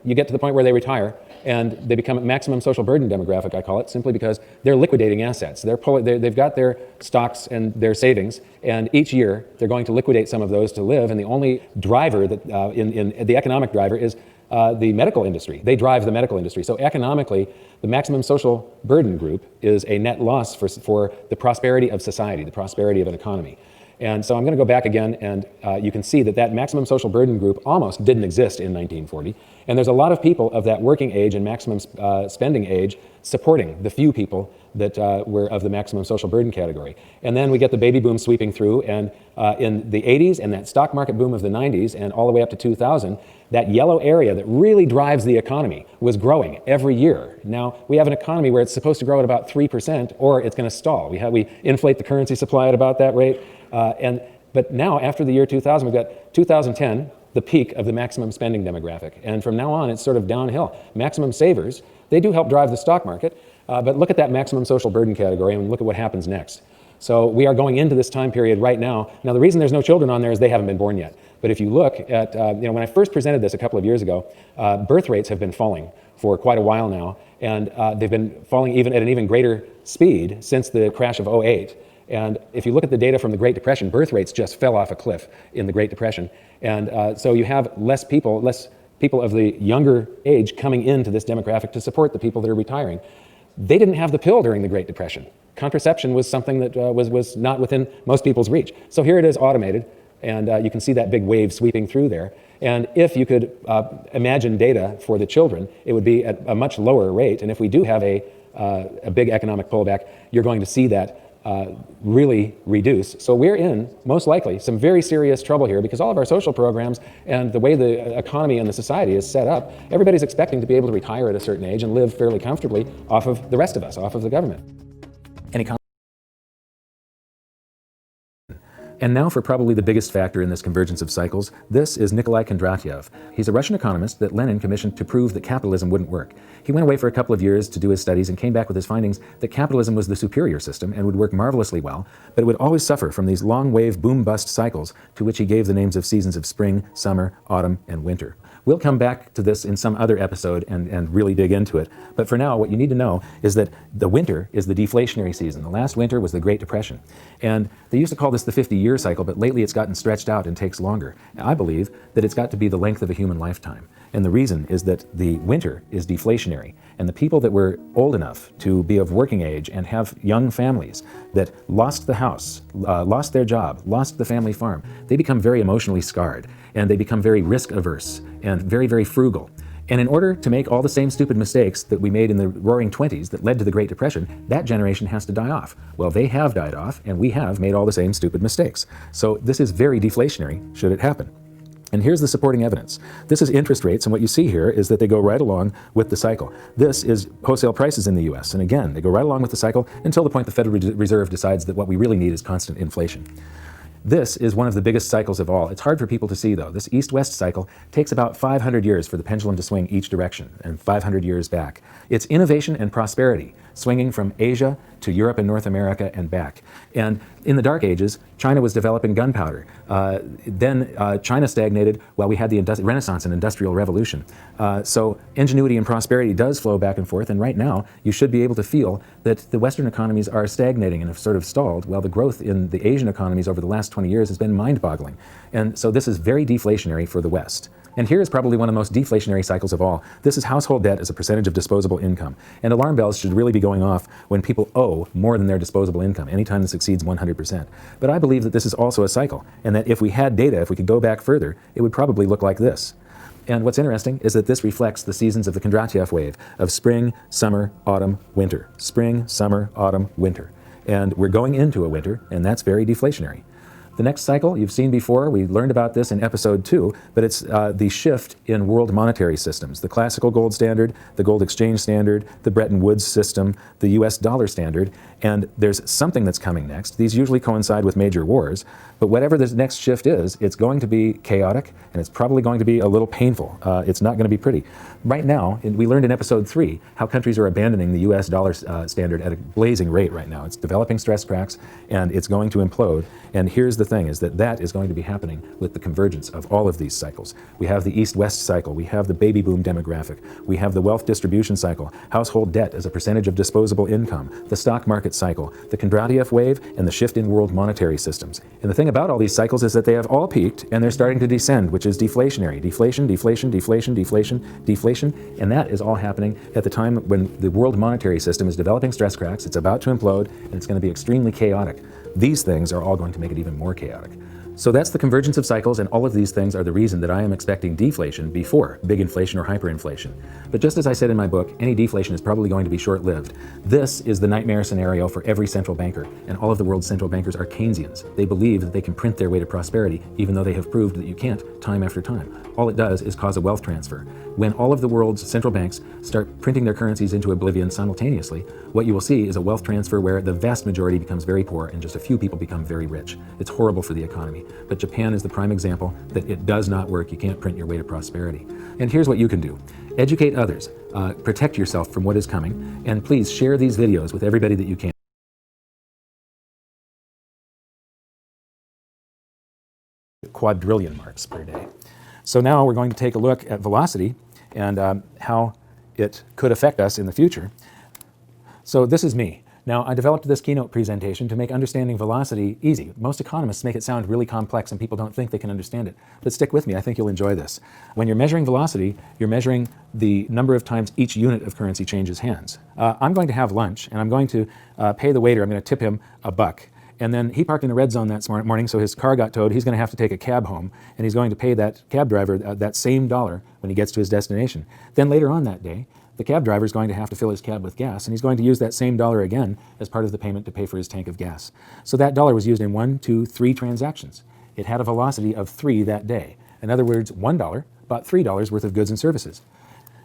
you get to the point where they retire, and they become a maximum social burden demographic, I call it, simply because they're liquidating assets. They've got their stocks and their savings, and each year they're going to liquidate some of those to live, and the only driver that in the economic driver is the medical industry. They drive the medical industry. So economically, the maximum social burden group is a net loss for the prosperity of society, the prosperity of an economy. And so I'm going to go back again, and you can see that maximum social burden group almost didn't exist in 1940. And there's a lot of people of that working age and maximum spending age supporting the few people that were of the maximum social burden category. And then we get the baby boom sweeping through, and in the 80s and that stock market boom of the 90s and all the way up to 2000, that yellow area that really drives the economy was growing every year. Now, we have an economy where it's supposed to grow at about 3%, or it's going to stall. We inflate the currency supply at about that rate. But now, after the year 2000, we've got 2010, the peak of the maximum spending demographic. And from now on, it's sort of downhill. Maximum savers, they do help drive the stock market, but look at that maximum social burden category and look at what happens next. So we are going into this time period right now. Now, the reason there's no children on there is they haven't been born yet. But if you look at, when I first presented this a couple of years ago, birth rates have been falling for quite a while now, and they've been falling even at an even greater speed since the crash of '08. And if you look at the data from the Great Depression, birth rates just fell off a cliff in the Great Depression. And so you have less people of the younger age coming into this demographic to support the people that are retiring. They didn't have the pill during the Great Depression. Contraception was something that was not within most people's reach. So here it is automated, and you can see that big wave sweeping through there. And if you could imagine data for the children, it would be at a much lower rate. And if we do have a big economic pullback, you're going to see that really reduce. So we're in, most likely, some very serious trouble here because all of our social programs and the way the economy and the society is set up, everybody's expecting to be able to retire at a certain age and live fairly comfortably off of the rest of us, off of the government. And now for probably the biggest factor in this convergence of cycles. This is Nikolai Kondratyev. He's a Russian economist that Lenin commissioned to prove that capitalism wouldn't work. He went away for a couple of years to do his studies and came back with his findings that capitalism was the superior system and would work marvelously well, but it would always suffer from these long wave boom-bust cycles to which he gave the names of seasons of spring, summer, autumn, and winter. We'll come back to this in some other episode and really dig into it. But for now, what you need to know is that the winter is the deflationary season. The last winter was the Great Depression. And they used to call this the 50-year cycle, but lately it's gotten stretched out and takes longer. And I believe that it's got to be the length of a human lifetime. And the reason is that the winter is deflationary. And the people that were old enough to be of working age and have young families that lost the house, lost their job, lost the family farm, they become very emotionally scarred. And they become very risk averse and very, very frugal. And in order to make all the same stupid mistakes that we made in the roaring 20s that led to the Great Depression, that generation has to die off. Well, they have died off, and we have made all the same stupid mistakes. So this is very deflationary, should it happen. And here's the supporting evidence. This is interest rates, and what you see here is that they go right along with the cycle. This is wholesale prices in the US, and again, they go right along with the cycle until the point the Federal Reserve decides that what we really need is constant inflation. This is one of the biggest cycles of all. It's hard for people to see, though. This east-west cycle takes about 500 years for the pendulum to swing each direction, and 500 years back. It's innovation and prosperity, swinging from Asia to Europe and North America and back. And in the Dark Ages, China was developing gunpowder. Then China stagnated while we had the Renaissance and Industrial Revolution. So ingenuity and prosperity does flow back and forth, and right now you should be able to feel that the Western economies are stagnating and have sort of stalled, while the growth in the Asian economies over the last 20 years has been mind-boggling. And so this is very deflationary for the West. And here is probably one of the most deflationary cycles of all. This is household debt as a percentage of disposable income. And alarm bells should really be going off when people owe more than their disposable income, anytime this exceeds 100%. But I believe that this is also a cycle, and that if we had data, if we could go back further, it would probably look like this. And what's interesting is that this reflects the seasons of the Kondratyev wave of spring, summer, autumn, winter. Spring, summer, autumn, winter. And we're going into a winter, and that's very deflationary. The next cycle you've seen before, we learned about this in episode 2, but it's the shift in world monetary systems. The classical gold standard, the gold exchange standard, the Bretton Woods system, the US dollar standard, and there's something that's coming next. These usually coincide with major wars, but whatever this next shift is, it's going to be chaotic, and it's probably going to be a little painful. It's not going to be pretty. Right now, we learned in episode 3 how countries are abandoning the US dollar standard at a blazing rate right now. It's developing stress cracks, and it's going to implode. And here's the thing, is that that is going to be happening with the convergence of all of these cycles. We have the East-West cycle, we have the baby boom demographic, we have the wealth distribution cycle, household debt as a percentage of disposable income, the stock market cycle, the Kondratyev wave, and the shift in world monetary systems. And the thing about all these cycles is that they have all peaked, and they're starting to descend, which is deflationary. Deflation, deflation, deflation, deflation, deflation, and that is all happening at the time when the world monetary system is developing stress cracks, it's about to implode, and it's going to be extremely chaotic. These things are all going to make it even more chaotic. So that's the convergence of cycles, and all of these things are the reason that I am expecting deflation before big inflation or hyperinflation. But just as I said in my book, any deflation is probably going to be short-lived. This is the nightmare scenario for every central banker, and all of the world's central bankers are Keynesians. They believe that they can print their way to prosperity, even though they have proved that you can't time after time. All it does is cause a wealth transfer. When all of the world's central banks start printing their currencies into oblivion simultaneously, what you will see is a wealth transfer where the vast majority becomes very poor and just a few people become very rich. It's horrible for the economy. But Japan is the prime example that it does not work. You can't print your way to prosperity. And here's what you can do. Educate others. Protect yourself from what is coming. And please share these videos with everybody that you can. Quadrillion marks per day. So now we're going to take a look at velocity and how it could affect us in the future. So this is me. Now, I developed this keynote presentation to make understanding velocity easy. Most economists make it sound really complex and people don't think they can understand it. But stick with me, I think you'll enjoy this. When you're measuring velocity, you're measuring the number of times each unit of currency changes hands. I'm going to have lunch and I'm going to pay the waiter, I'm going to tip him $1. And then he parked in the red zone that morning, so his car got towed. He's going to have to take a cab home, and he's going to pay that cab driver that same dollar when he gets to his destination. Then later on that day, the cab driver is going to have to fill his cab with gas, and he's going to use that same dollar again as part of the payment to pay for his tank of gas. So that dollar was used in 1, 2, 3 transactions. It had a velocity of 3 that day. In other words, $1 bought $3 worth of goods and services.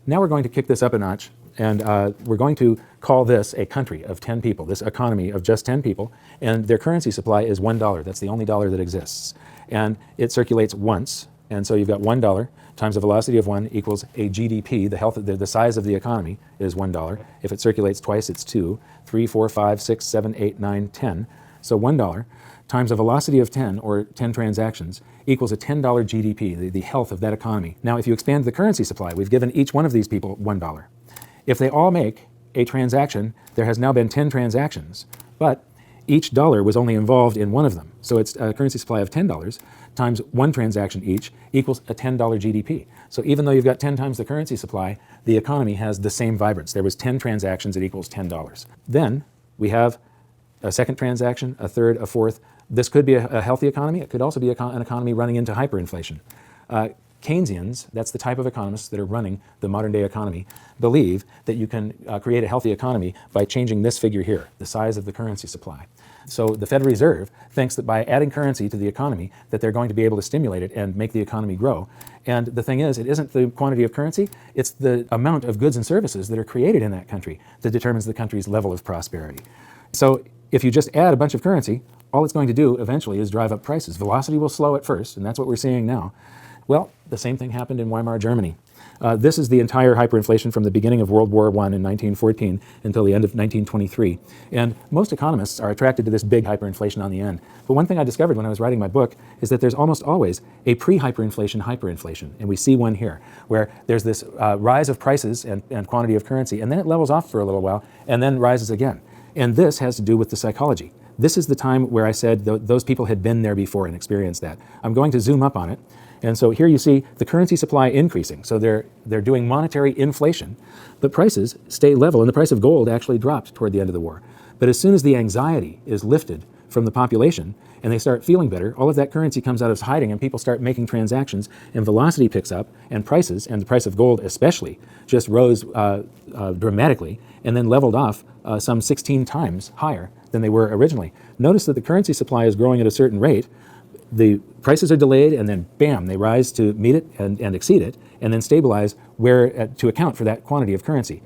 Now we're going to kick this up a notch, and we're going to call this a country of 10 people, this economy of just 10 people, and their currency supply is $1. That's the only dollar that exists. And it circulates once, and so you've got $1 times the velocity of 1 equals a GDP. The size of the economy is $1. If it circulates twice, it's 2, 3, 4, 5, 6, 7, 8, 9, 10. So $1 times a velocity of 10, or 10 transactions, equals a $10 GDP, the health of that economy. Now, if you expand the currency supply, we've given each one of these people $1. If they all make a transaction, there has now been 10 transactions, but each dollar was only involved in one of them. So it's a currency supply of $10 times 1 transaction each equals a $10 GDP. So even though you've got 10 times the currency supply, the economy has the same vibrance. There was 10 transactions, it equals $10. Then we have a second transaction, a third, a fourth. This could be a healthy economy. It could also be an economy running into hyperinflation. Keynesians, that's the type of economists that are running the modern day economy, believe that you can create a healthy economy by changing this figure here, the size of the currency supply. So the Federal Reserve thinks that by adding currency to the economy that they're going to be able to stimulate it and make the economy grow. And the thing is, it isn't the quantity of currency, it's the amount of goods and services that are created in that country that determines the country's level of prosperity. So if you just add a bunch of currency, all it's going to do eventually is drive up prices. Velocity will slow at first, and that's what we're seeing now. Well, the same thing happened in Weimar Germany. This is the entire hyperinflation from the beginning of World War I in 1914 until the end of 1923. And most economists are attracted to this big hyperinflation on the end. But one thing I discovered when I was writing my book is that there's almost always a pre-hyperinflation hyperinflation. And we see one here, where there's this rise of prices and quantity of currency, and then it levels off for a little while, and then rises again. And this has to do with the psychology. This is the time where I said those people had been there before and experienced that. I'm going to zoom up on it. And so here you see the currency supply increasing. So they're doing monetary inflation, but prices stay level, and the price of gold actually dropped toward the end of the war. But as soon as the anxiety is lifted from the population and they start feeling better, all of that currency comes out of hiding and people start making transactions, and velocity picks up, and prices, and the price of gold especially, just rose dramatically and then leveled off some 16 times higher than they were originally. Notice that the currency supply is growing at a certain rate. The prices are delayed, and then bam, they rise to meet it and exceed it, and then stabilize to account for that quantity of currency.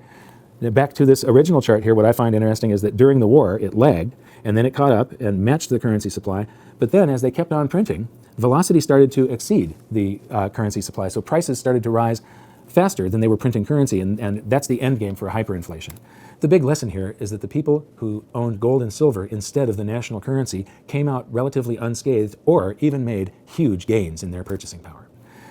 Now back to this original chart here, what I find interesting is that during the war, it lagged, and then it caught up and matched the currency supply. But then as they kept on printing, velocity started to exceed the currency supply. So prices started to rise faster than they were printing currency, and that's the end game for hyperinflation. The big lesson here is that the people who owned gold and silver instead of the national currency came out relatively unscathed, or even made huge gains in their purchasing power.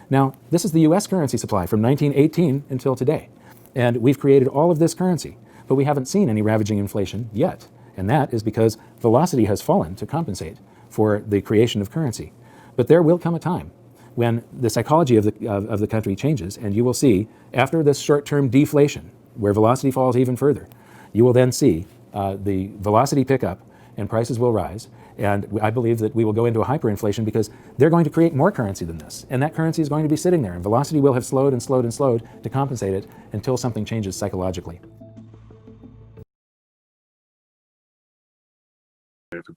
Now, this is the US currency supply from 1918 until today. And we've created all of this currency, but we haven't seen any ravaging inflation yet. And that is because velocity has fallen to compensate for the creation of currency. But there will come a time when the psychology of the country changes, and you will see, after this short-term deflation, where velocity falls even further, you will then see the velocity pick up and prices will rise. And I believe that we will go into a hyperinflation because they're going to create more currency than this. And that currency is going to be sitting there, and velocity will have slowed and slowed and slowed to compensate it until something changes psychologically.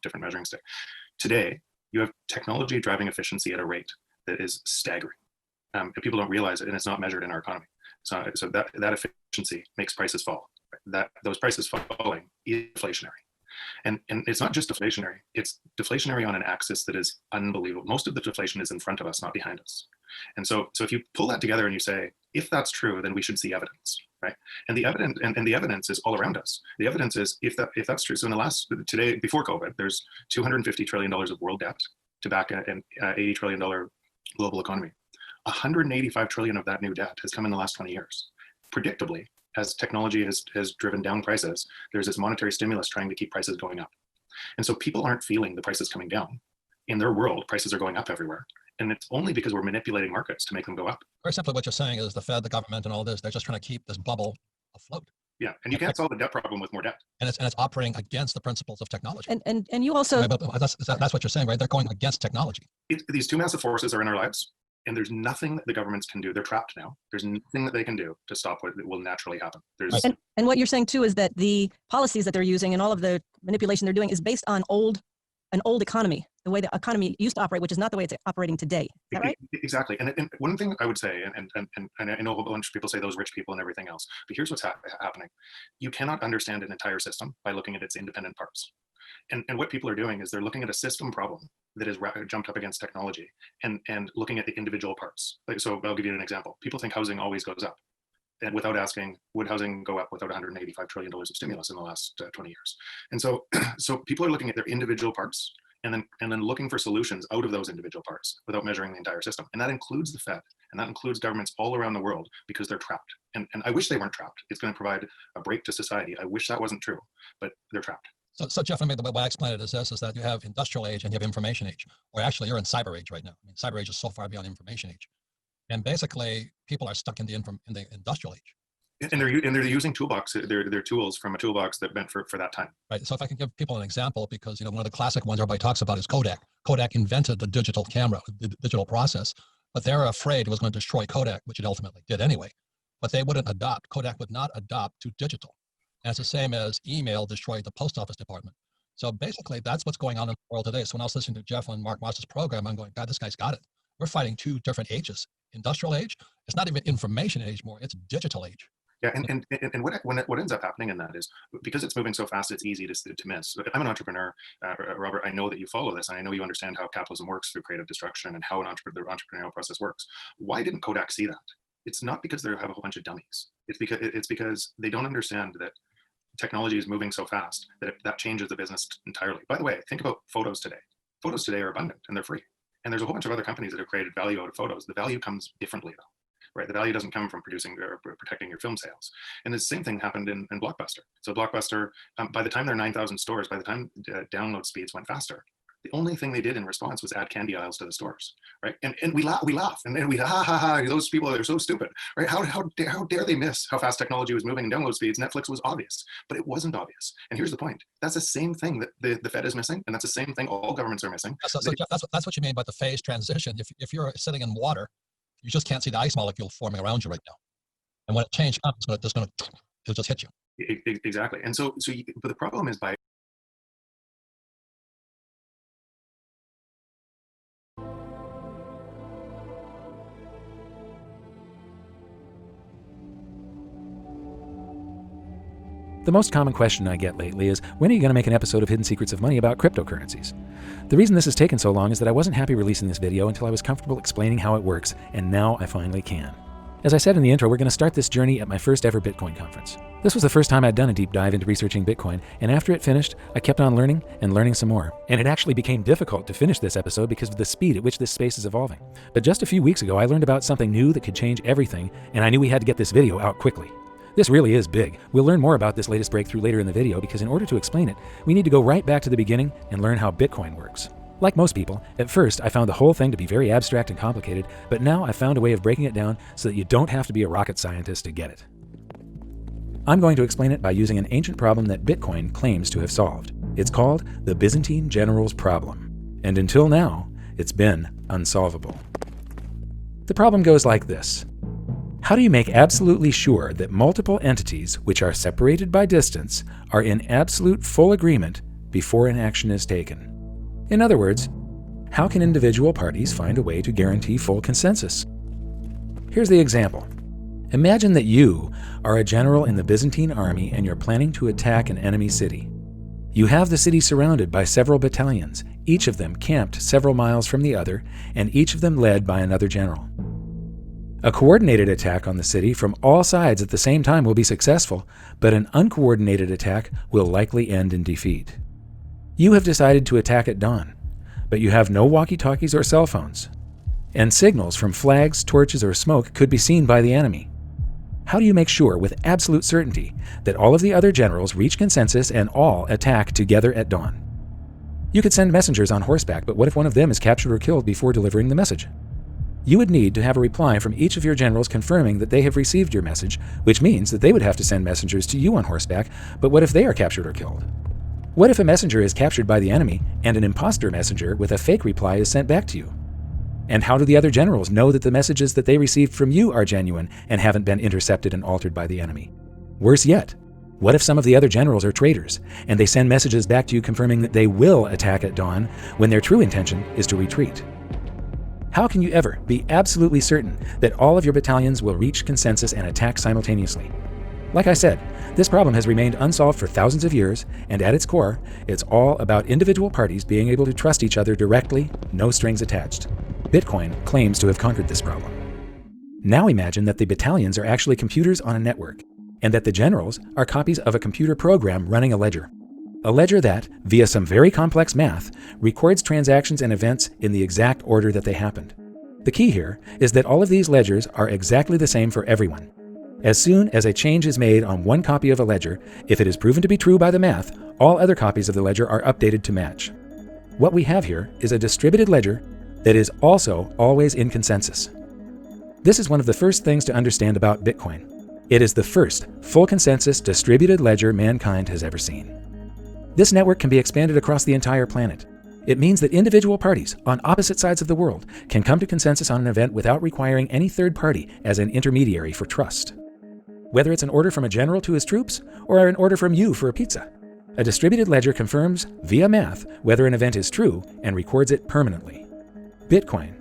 Different measuring stick. Today, you have technology driving efficiency at a rate that is staggering. And people don't realize it, and it's not measured in our economy. So that efficiency makes prices fall. Those prices falling is deflationary. And it's not just deflationary, it's deflationary on an axis that is unbelievable. Most of the deflation is in front of us, not behind us. And so if you pull that together and you say, if that's true, then we should see evidence, right? And the evidence and the evidence is all around us. The evidence is if that's true. So today, before COVID, there's $250 trillion of world debt to back an $80 trillion global economy. 185 trillion of that new debt has come in the last 20 years. Predictably, as technology has driven down prices, there's this monetary stimulus trying to keep prices going up. And so people aren't feeling the prices coming down. In their world, prices are going up everywhere. And it's only because we're manipulating markets to make them go up. Very simply, what you're saying is the Fed, the government, and all this, they're just trying to keep this bubble afloat. Yeah, and you can't solve the debt problem with more debt. And it's operating against the principles of technology. And you also... Right, but that's what you're saying, right? They're going against technology. These two massive forces are in our lives. And there's nothing that the governments can do. They're trapped now. There's nothing that they can do to stop what will naturally happen. There's And what you're saying too is that the policies that they're using and all of the manipulation they're doing is based on an old economy, the way the economy used to operate, which is not the way it's operating today. Is that right? Exactly. And one thing I would say, and I know a bunch of people say those rich people and everything else, but here's what's happening. You cannot understand an entire system by looking at its independent parts. And what people are doing is they're looking at a system problem that is jumped up against technology and looking at the individual parts. So I'll give you an example. People think housing always goes up, and without asking, would housing go up without $185 trillion of stimulus in the last 20 years? And so people are looking at their individual parts and then looking for solutions out of those individual parts without measuring the entire system. And that includes the Fed, and that includes governments all around the world, because they're trapped. And I wish they weren't trapped. It's going to provide a break to society. I wish that wasn't true, but they're trapped. So Jeff, the way I explain it is this, is that you have industrial age and you have information age, or actually you're in cyber age right now. I mean, cyber age is so far beyond information age. And basically people are stuck in the industrial age. And they're using toolbox. They're tools from a toolbox that meant for that time. Right. So if I can give people an example, because one of the classic ones everybody talks about is Kodak. Kodak invented the digital camera, the digital process, but they're afraid it was going to destroy Kodak, which it ultimately did anyway. But they wouldn't adopt. Kodak would not adopt to digital. And it's the same as email destroyed the post office department. So basically, that's what's going on in the world today. So when I was listening to Jeff and Mark Moss's program, I'm going, God, this guy's got it. We're fighting two different ages. Industrial age, it's not even information age more, it's digital age. Yeah, and what ends up happening in that is, because it's moving so fast, it's easy to miss. I'm an entrepreneur, Robert. I know that you follow this, and I know you understand how capitalism works through creative destruction and how the entrepreneurial process works. Why didn't Kodak see that? It's not because they have a whole bunch of dummies. It's because they don't understand that technology is moving so fast that that changes the business entirely. By the way, think about photos today. Photos today are abundant and they're free. And there's a whole bunch of other companies that have created value out of photos. The value comes differently though. Right, the value doesn't come from producing or protecting your film sales. And the same thing happened in Blockbuster. So Blockbuster, by the time they're 9,000 stores, by the time download speeds went faster, the only thing they did in response was add candy aisles to the stores, right? And we laugh, and we ha, those people are so stupid, right? How dare they miss how fast technology was moving and download speeds? Netflix was obvious, but it wasn't obvious. And here's the point: that's the same thing that the Fed is missing, and that's the same thing all governments are missing. So that's what you mean by the phase transition. If you're sitting in water, you just can't see the ice molecule forming around you right now. And when a change comes, it'll just hit you. Exactly. And but the problem is by The most common question I get lately is, when are you going to make an episode of Hidden Secrets of Money about cryptocurrencies? The reason this has taken so long is that I wasn't happy releasing this video until I was comfortable explaining how it works, and now I finally can. As I said in the intro, we're going to start this journey at my first ever Bitcoin conference. This was the first time I'd done a deep dive into researching Bitcoin, and after it finished, I kept on learning and learning some more. And it actually became difficult to finish this episode because of the speed at which this space is evolving. But just a few weeks ago, I learned about something new that could change everything, and I knew we had to get this video out quickly. This really is big. We'll learn more about this latest breakthrough later in the video, because in order to explain it, we need to go right back to the beginning and learn how Bitcoin works. Like most people, at first I found the whole thing to be very abstract and complicated, but now I've found a way of breaking it down so that you don't have to be a rocket scientist to get it. I'm going to explain it by using an ancient problem that Bitcoin claims to have solved. It's called the Byzantine Generals Problem, and until now, it's been unsolvable. The problem goes like this. How do you make absolutely sure that multiple entities, which are separated by distance, are in absolute full agreement before an action is taken? In other words, how can individual parties find a way to guarantee full consensus? Here's the example. Imagine that you are a general in the Byzantine army and you're planning to attack an enemy city. You have the city surrounded by several battalions, each of them camped several miles from the other, and each of them led by another general. A coordinated attack on the city from all sides at the same time will be successful, but an uncoordinated attack will likely end in defeat. You have decided to attack at dawn, but you have no walkie-talkies or cell phones, and signals from flags, torches, or smoke could be seen by the enemy. How do you make sure with absolute certainty that all of the other generals reach consensus and all attack together at dawn? You could send messengers on horseback, but what if one of them is captured or killed before delivering the message? You would need to have a reply from each of your generals confirming that they have received your message, which means that they would have to send messengers to you on horseback, but what if they are captured or killed? What if a messenger is captured by the enemy and an imposter messenger with a fake reply is sent back to you? And how do the other generals know that the messages that they received from you are genuine and haven't been intercepted and altered by the enemy? Worse yet, what if some of the other generals are traitors and they send messages back to you confirming that they will attack at dawn when their true intention is to retreat? How can you ever be absolutely certain that all of your battalions will reach consensus and attack simultaneously? Like I said, this problem has remained unsolved for thousands of years, and at its core, it's all about individual parties being able to trust each other directly, no strings attached. Bitcoin claims to have conquered this problem. Now imagine that the battalions are actually computers on a network, and that the generals are copies of a computer program running a ledger. A ledger that, via some very complex math, records transactions and events in the exact order that they happened. The key here is that all of these ledgers are exactly the same for everyone. As soon as a change is made on one copy of a ledger, if it is proven to be true by the math, all other copies of the ledger are updated to match. What we have here is a distributed ledger that is also always in consensus. This is one of the first things to understand about Bitcoin. It is the first full consensus distributed ledger mankind has ever seen. This network can be expanded across the entire planet. It means that individual parties on opposite sides of the world can come to consensus on an event without requiring any third party as an intermediary for trust. Whether it's an order from a general to his troops or an order from you for a pizza, a distributed ledger confirms via math whether an event is true and records it permanently. Bitcoin,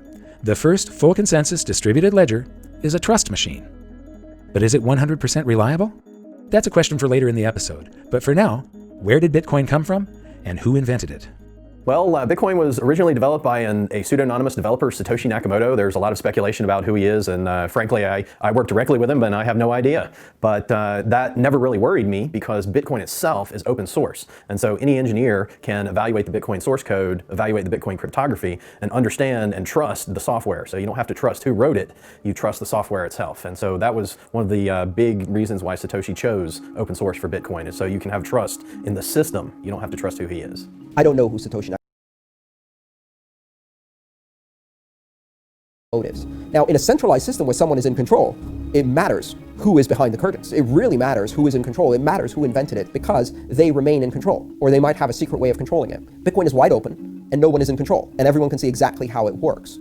the first full consensus distributed ledger, is a trust machine. But is it 100% reliable? That's a question for later in the episode. But for now, where did Bitcoin come from and who invented it? Well, Bitcoin was originally developed by a pseudonymous developer, Satoshi Nakamoto. There's a lot of speculation about who he is, and frankly, I work directly with him, and I have no idea. But that never really worried me because Bitcoin itself is open source. And so any engineer can evaluate the Bitcoin source code, evaluate the Bitcoin cryptography, and understand and trust the software. So you don't have to trust who wrote it, you trust the software itself. And so that was one of the big reasons why Satoshi chose open source for Bitcoin, is so you can have trust in the system. You don't have to trust who he is. I don't know who Satoshi motives. Now, in a centralized system where someone is in control, it matters who is behind the curtains. It really matters who is in control. It matters who invented it because they remain in control, or they might have a secret way of controlling it. Bitcoin is wide open, and no one is in control, and everyone can see exactly how it works.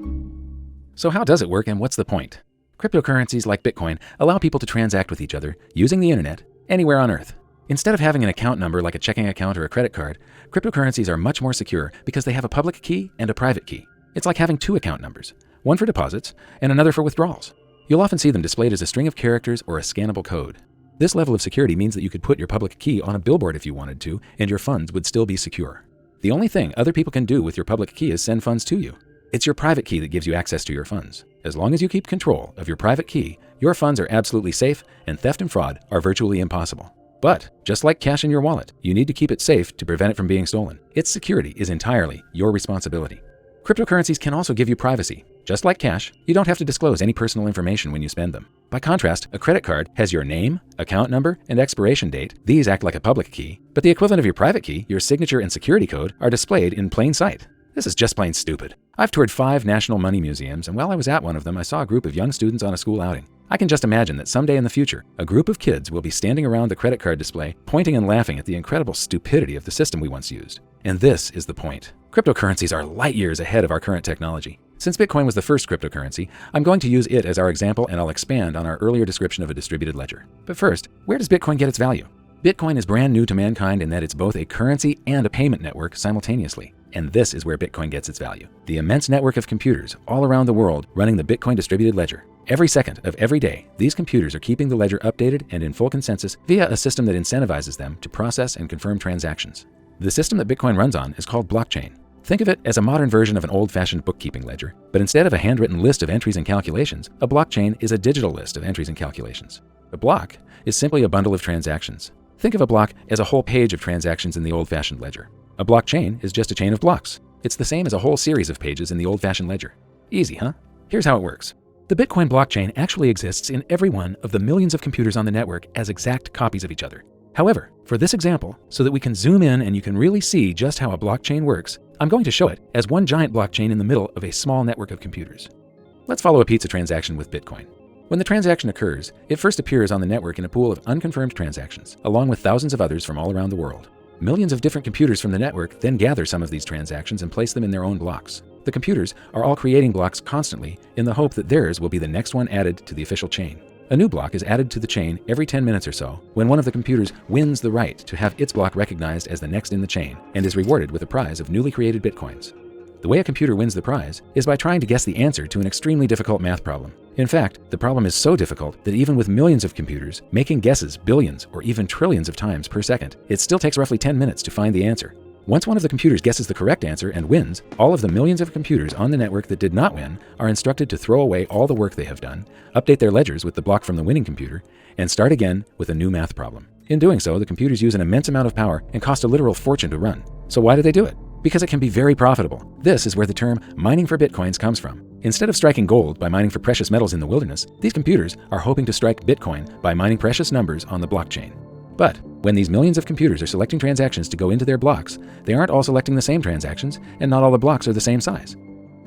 So how does it work, and what's the point? Cryptocurrencies like Bitcoin allow people to transact with each other using the internet anywhere on Earth. Instead of having an account number like a checking account or a credit card, cryptocurrencies are much more secure because they have a public key and a private key. It's like having two account numbers, one for deposits and another for withdrawals. You'll often see them displayed as a string of characters or a scannable code. This level of security means that you could put your public key on a billboard if you wanted to, and your funds would still be secure. The only thing other people can do with your public key is send funds to you. It's your private key that gives you access to your funds. As long as you keep control of your private key, your funds are absolutely safe, and theft and fraud are virtually impossible. But, just like cash in your wallet, you need to keep it safe to prevent it from being stolen. Its security is entirely your responsibility. Cryptocurrencies can also give you privacy. Just like cash, you don't have to disclose any personal information when you spend them. By contrast, a credit card has your name, account number, and expiration date. These act like a public key, but the equivalent of your private key, your signature and security code, are displayed in plain sight. This is just plain stupid. I've toured 5 national money museums, and while I was at one of them, I saw a group of young students on a school outing. I can just imagine that someday in the future, a group of kids will be standing around the credit card display, pointing and laughing at the incredible stupidity of the system we once used. And this is the point. Cryptocurrencies are light years ahead of our current technology. Since Bitcoin was the first cryptocurrency, I'm going to use it as our example, and I'll expand on our earlier description of a distributed ledger. But first, where does Bitcoin get its value? Bitcoin is brand new to mankind in that it's both a currency and a payment network simultaneously. And this is where Bitcoin gets its value. The immense network of computers all around the world running the Bitcoin distributed ledger. Every second of every day, these computers are keeping the ledger updated and in full consensus via a system that incentivizes them to process and confirm transactions. The system that Bitcoin runs on is called blockchain. Think of it as a modern version of an old-fashioned bookkeeping ledger, but instead of a handwritten list of entries and calculations, a blockchain is a digital list of entries and calculations. A block is simply a bundle of transactions. Think of a block as a whole page of transactions in the old-fashioned ledger. A blockchain is just a chain of blocks. It's the same as a whole series of pages in the old-fashioned ledger. Easy, huh? Here's how it works. The Bitcoin blockchain actually exists in every one of the millions of computers on the network as exact copies of each other. However, for this example, so that we can zoom in and you can really see just how a blockchain works, I'm going to show it as one giant blockchain in the middle of a small network of computers. Let's follow a pizza transaction with Bitcoin. When the transaction occurs, it first appears on the network in a pool of unconfirmed transactions, along with thousands of others from all around the world. Millions of different computers from the network then gather some of these transactions and place them in their own blocks. The computers are all creating blocks constantly in the hope that theirs will be the next one added to the official chain. A new block is added to the chain every 10 minutes or so when one of the computers wins the right to have its block recognized as the next in the chain and is rewarded with a prize of newly created bitcoins. The way a computer wins the prize is by trying to guess the answer to an extremely difficult math problem. In fact, the problem is so difficult that even with millions of computers making guesses billions or even trillions of times per second, it still takes roughly 10 minutes to find the answer. Once one of the computers guesses the correct answer and wins, all of the millions of computers on the network that did not win are instructed to throw away all the work they have done, update their ledgers with the block from the winning computer, and start again with a new math problem. In doing so, the computers use an immense amount of power and cost a literal fortune to run. So why do they do it? Because it can be very profitable. This is where the term mining for bitcoins comes from. Instead of striking gold by mining for precious metals in the wilderness, these computers are hoping to strike Bitcoin by mining precious numbers on the blockchain. But when these millions of computers are selecting transactions to go into their blocks, they aren't all selecting the same transactions, and not all the blocks are the same size.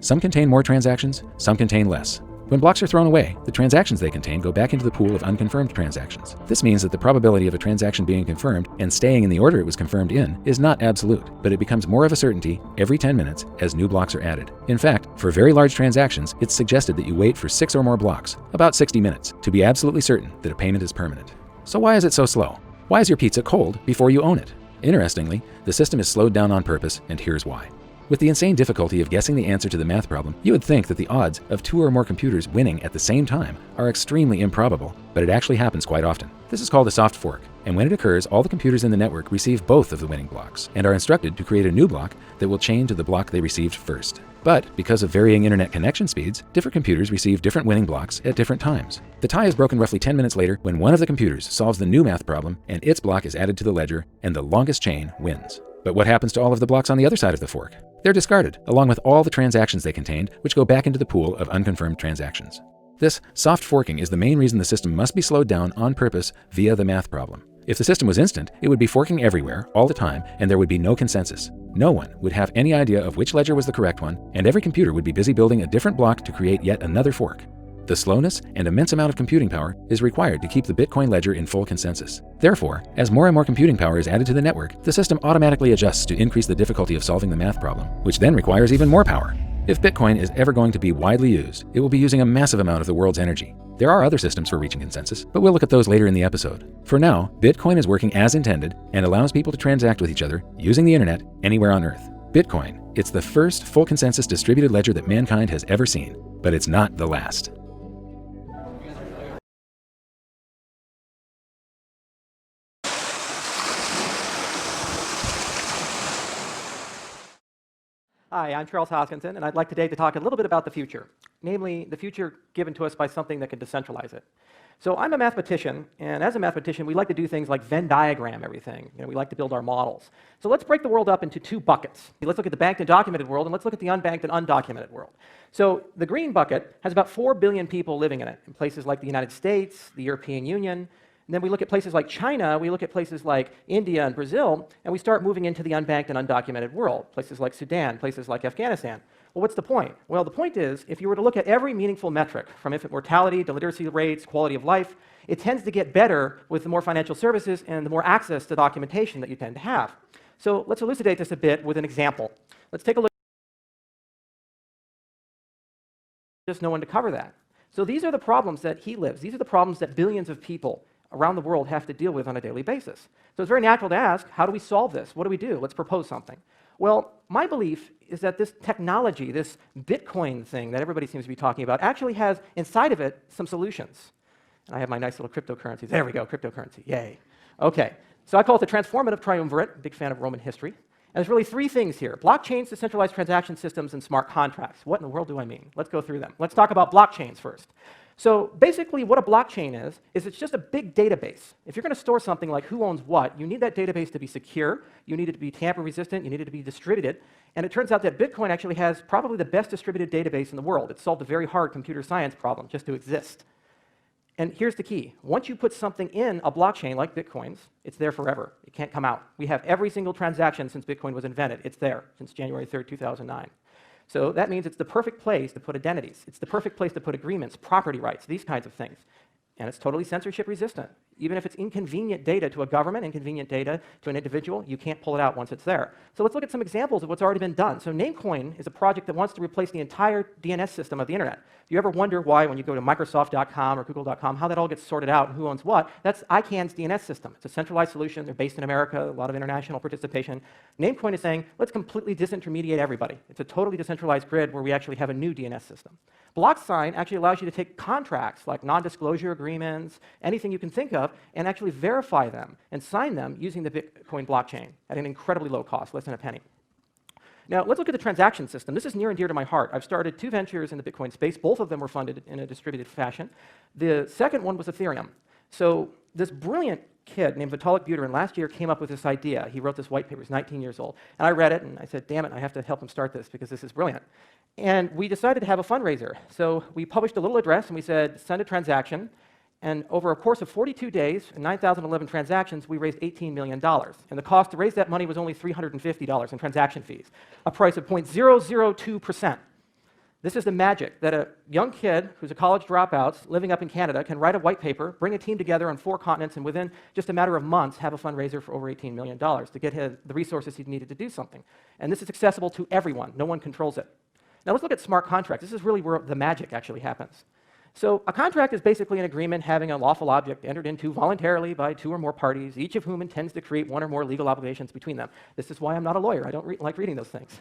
Some contain more transactions, some contain less. When blocks are thrown away, the transactions they contain go back into the pool of unconfirmed transactions. This means that the probability of a transaction being confirmed and staying in the order it was confirmed in is not absolute, but it becomes more of a certainty every 10 minutes as new blocks are added. In fact, for very large transactions, it's suggested that you wait for 6 or more blocks, about 60 minutes, to be absolutely certain that a payment is permanent. So why is it so slow? Why is your pizza cold before you own it? Interestingly, the system is slowed down on purpose, and here's why. With the insane difficulty of guessing the answer to the math problem, you would think that the odds of 2 or more computers winning at the same time are extremely improbable, but it actually happens quite often. This is called a soft fork, and when it occurs, all the computers in the network receive both of the winning blocks and are instructed to create a new block that will chain to the block they received first. But because of varying internet connection speeds, different computers receive different winning blocks at different times. The tie is broken roughly 10 minutes later when one of the computers solves the new math problem and its block is added to the ledger, and the longest chain wins. But what happens to all of the blocks on the other side of the fork? They're discarded, along with all the transactions they contained, which go back into the pool of unconfirmed transactions. This soft forking is the main reason the system must be slowed down on purpose via the math problem. If the system was instant, it would be forking everywhere, all the time, and there would be no consensus. No one would have any idea of which ledger was the correct one, and every computer would be busy building a different block to create yet another fork. The slowness and immense amount of computing power is required to keep the Bitcoin ledger in full consensus. Therefore, as more and more computing power is added to the network, the system automatically adjusts to increase the difficulty of solving the math problem, which then requires even more power. If Bitcoin is ever going to be widely used, it will be using a massive amount of the world's energy. There are other systems for reaching consensus, but we'll look at those later in the episode. For now, Bitcoin is working as intended and allows people to transact with each other using the internet anywhere on Earth. Bitcoin, it's the first full consensus distributed ledger that mankind has ever seen, but it's not the last. Hi, I'm Charles Hoskinson, and I'd like today to talk a little bit about the future, namely the future given to us by something that can decentralize it. So I'm a mathematician, and as a mathematician, we like to do things like Venn diagram everything. We like to build our models. So let's break the world up into 2 buckets. Let's look at the banked and documented world, and let's look at the unbanked and undocumented world. So the green bucket has about 4 billion people living in it, in places like the United States, the European Union. And then we look at places like China, we look at places like India and Brazil, and we start moving into the unbanked and undocumented world, places like Sudan, places like Afghanistan. Well, what's the point? Well, the point is, if you were to look at every meaningful metric, from infant mortality to literacy rates, quality of life, it tends to get better with the more financial services and the more access to documentation that you tend to have. So let's elucidate this a bit with an example. Let's take a look. Just no one to cover that. So these are the problems that he lives. These are the problems that billions of people around the world have to deal with on a daily basis. So it's very natural to ask, how do we solve this? What do we do? Let's propose something. Well, my belief is that this technology, this Bitcoin thing that everybody seems to be talking about, actually has inside of it some solutions. And I have my nice little cryptocurrencies. There we go, cryptocurrency, yay. Okay, so I call it the transformative triumvirate, big fan of Roman history. And there's really 3 things here: blockchains, decentralized transaction systems, and smart contracts. What in the world do I mean? Let's go through them. Let's talk about blockchains first. So basically what a blockchain is it's just a big database. If you're going to store something like who owns what, you need that database to be secure, you need it to be tamper resistant, you need it to be distributed. And it turns out that Bitcoin actually has probably the best distributed database in the world. It solved a very hard computer science problem just to exist. And here's the key. Once you put something in a blockchain like Bitcoin's, it's there forever. It can't come out. We have every single transaction since Bitcoin was invented. It's there since January 3rd, 2009. So that means it's the perfect place to put identities. It's the perfect place to put agreements, property rights, these kinds of things. and it's totally censorship resistant. Even if it's inconvenient data to a government, inconvenient data to an individual, you can't pull it out once it's there. So let's look at some examples of what's already been done. So Namecoin is a project that wants to replace the entire DNS system of the internet. If you ever wonder why, when you go to Microsoft.com or Google.com, how that all gets sorted out and who owns what, that's ICANN's DNS system. It's a centralized solution. They're based in America, a lot of international participation. Namecoin is saying, let's completely disintermediate everybody. It's a totally decentralized grid where we actually have a new DNS system. BlockSign actually allows you to take contracts like non-disclosure agreements, anything you can think of, and actually verify them and sign them using the Bitcoin blockchain at an incredibly low cost, less than a penny. Now, let's look at the transaction system. This is near and dear to my heart. I've started 2 ventures in the Bitcoin space. Both of them were funded in a distributed fashion. The second one was Ethereum. So this brilliant kid named Vitalik Buterin last year came up with this idea. He wrote this white paper. He's 19 years old. And I read it, and I said, damn it, I have to help him start this because this is brilliant. And we decided to have a fundraiser. So we published a little address, and we said, send a transaction. And over a course of 42 days and 9,011 transactions, we raised $18 million. And the cost to raise that money was only $350 in transaction fees, a price of 0.002%. This is the magic that a young kid who's a college dropout living up in Canada can write a white paper, bring a team together on 4 continents, and within just a matter of months have a fundraiser for over $18 million to get the resources he needed to do something. And this is accessible to everyone. No one controls it. Now let's look at smart contracts. This is really where the magic actually happens. So a contract is basically an agreement having a lawful object entered into voluntarily by 2 or more parties, each of whom intends to create 1 or more legal obligations between them. This is why I'm not a lawyer. I don't like reading those things.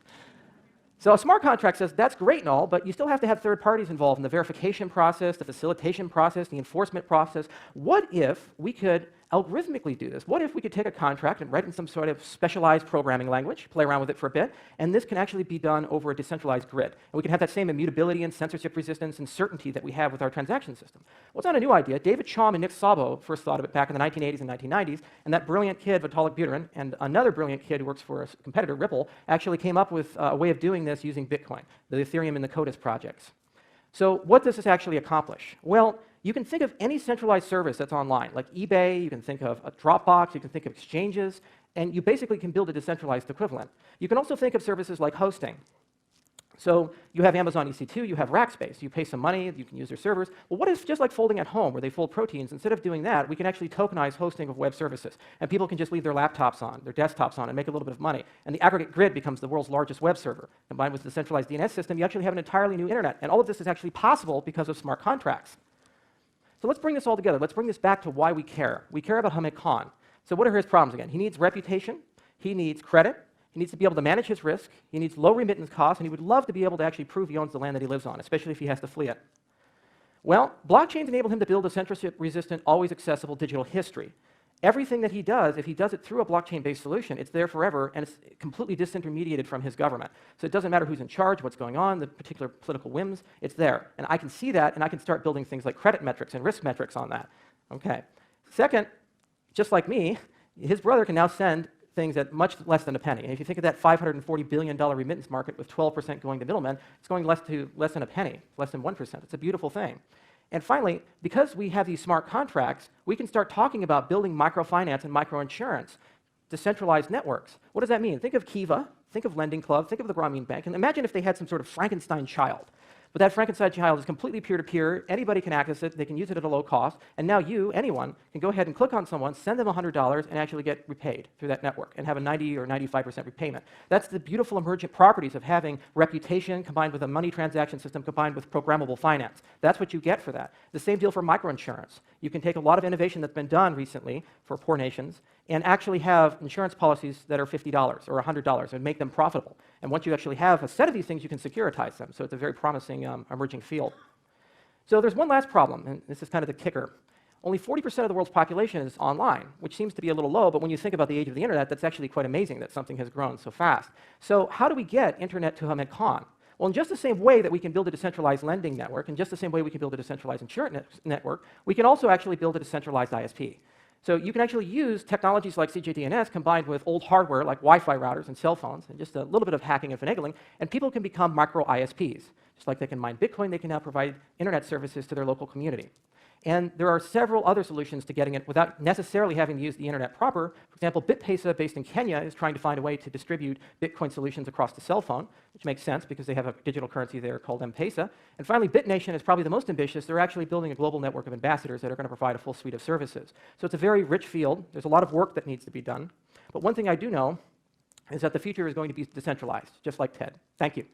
So a smart contract says that's great and all, but you still have to have third parties involved in the verification process, the facilitation process, the enforcement process. What if we could algorithmically do this? What if we could take a contract and write in some sort of specialized programming language, play around with it for a bit, and this can actually be done over a decentralized grid? And we can have that same immutability and censorship resistance and certainty that we have with our transaction system. Well, it's not a new idea. David Chaum and Nick Szabo first thought of it back in the 1980s and 1990s, and that brilliant kid, Vitalik Buterin, and another brilliant kid who works for a competitor, Ripple, actually came up with a way of doing this using Bitcoin, the Ethereum and the CODIS projects. So what does this actually accomplish? Well, you can think of any centralized service that's online, like eBay, you can think of a Dropbox, you can think of exchanges, and you basically can build a decentralized equivalent. You can also think of services like hosting. So you have Amazon EC2, you have Rackspace, you pay some money, you can use their servers. Well, what if, just like folding at home where they fold proteins, instead of doing that, we can actually tokenize hosting of web services, and people can just leave their laptops on, their desktops on, and make a little bit of money. And the aggregate grid becomes the world's largest web server. Combined with the centralized DNS system, you actually have an entirely new internet. And all of this is actually possible because of smart contracts. So let's bring this all together. Let's bring this back to why we care. We care about Hamid Khan. So what are his problems again? He needs reputation, he needs credit, he needs to be able to manage his risk, he needs low remittance costs, and he would love to be able to actually prove he owns the land that he lives on, especially if he has to flee it. Well, blockchains enable him to build a censorship-resistant, always accessible digital history. Everything that he does, if he does it through a blockchain-based solution, it's there forever, and it's completely disintermediated from his government. So it doesn't matter who's in charge, what's going on, the particular political whims, it's there. And I can see that, and I can start building things like credit metrics and risk metrics on that. Okay. Second, just like me, his brother can now send things at much less than a penny. And if you think of that $540 billion remittance market with 12% going to middlemen, it's going less than a penny, less than 1%. It's a beautiful thing. And finally, because we have these smart contracts, we can start talking about building microfinance and microinsurance, decentralized networks. What does that mean? Think of Kiva, think of Lending Club, think of the Grameen Bank, and imagine if they had some sort of Frankenstein child. But that Frankenstein child is completely peer-to-peer, anybody can access it, they can use it at a low cost, and now you, anyone, can go ahead and click on someone, send them $100, and actually get repaid through that network, and have a 90 or 95% repayment. That's the beautiful emergent properties of having reputation combined with a money transaction system combined with programmable finance. That's what you get for that. The same deal for microinsurance. You can take a lot of innovation that's been done recently for poor nations and actually have insurance policies that are $50 or $100 and make them profitable. And once you actually have a set of these things, you can securitize them. So it's a very promising emerging field. So there's one last problem, and this is kind of the kicker. Only 40% of the world's population is online, which seems to be a little low, but when you think about the age of the internet, that's actually quite amazing that something has grown so fast. So how do we get internet to Hamid Khan? Well, in just the same way that we can build a decentralized lending network, in just the same way we can build a decentralized insurance network, we can also actually build a decentralized ISP. So you can actually use technologies like CJDNS combined with old hardware like Wi-Fi routers and cell phones and just a little bit of hacking and finagling, and people can become micro ISPs. Just like they can mine Bitcoin, they can now provide internet services to their local community. And there are several other solutions to getting it without necessarily having to use the internet proper. For example, BitPesa, based in Kenya, is trying to find a way to distribute Bitcoin solutions across the cell phone, which makes sense because they have a digital currency there called M-Pesa. And finally, BitNation is probably the most ambitious. They're actually building a global network of ambassadors that are going to provide a full suite of services. So it's a very rich field. There's a lot of work that needs to be done. But one thing I do know is that the future is going to be decentralized, just like TED. Thank you.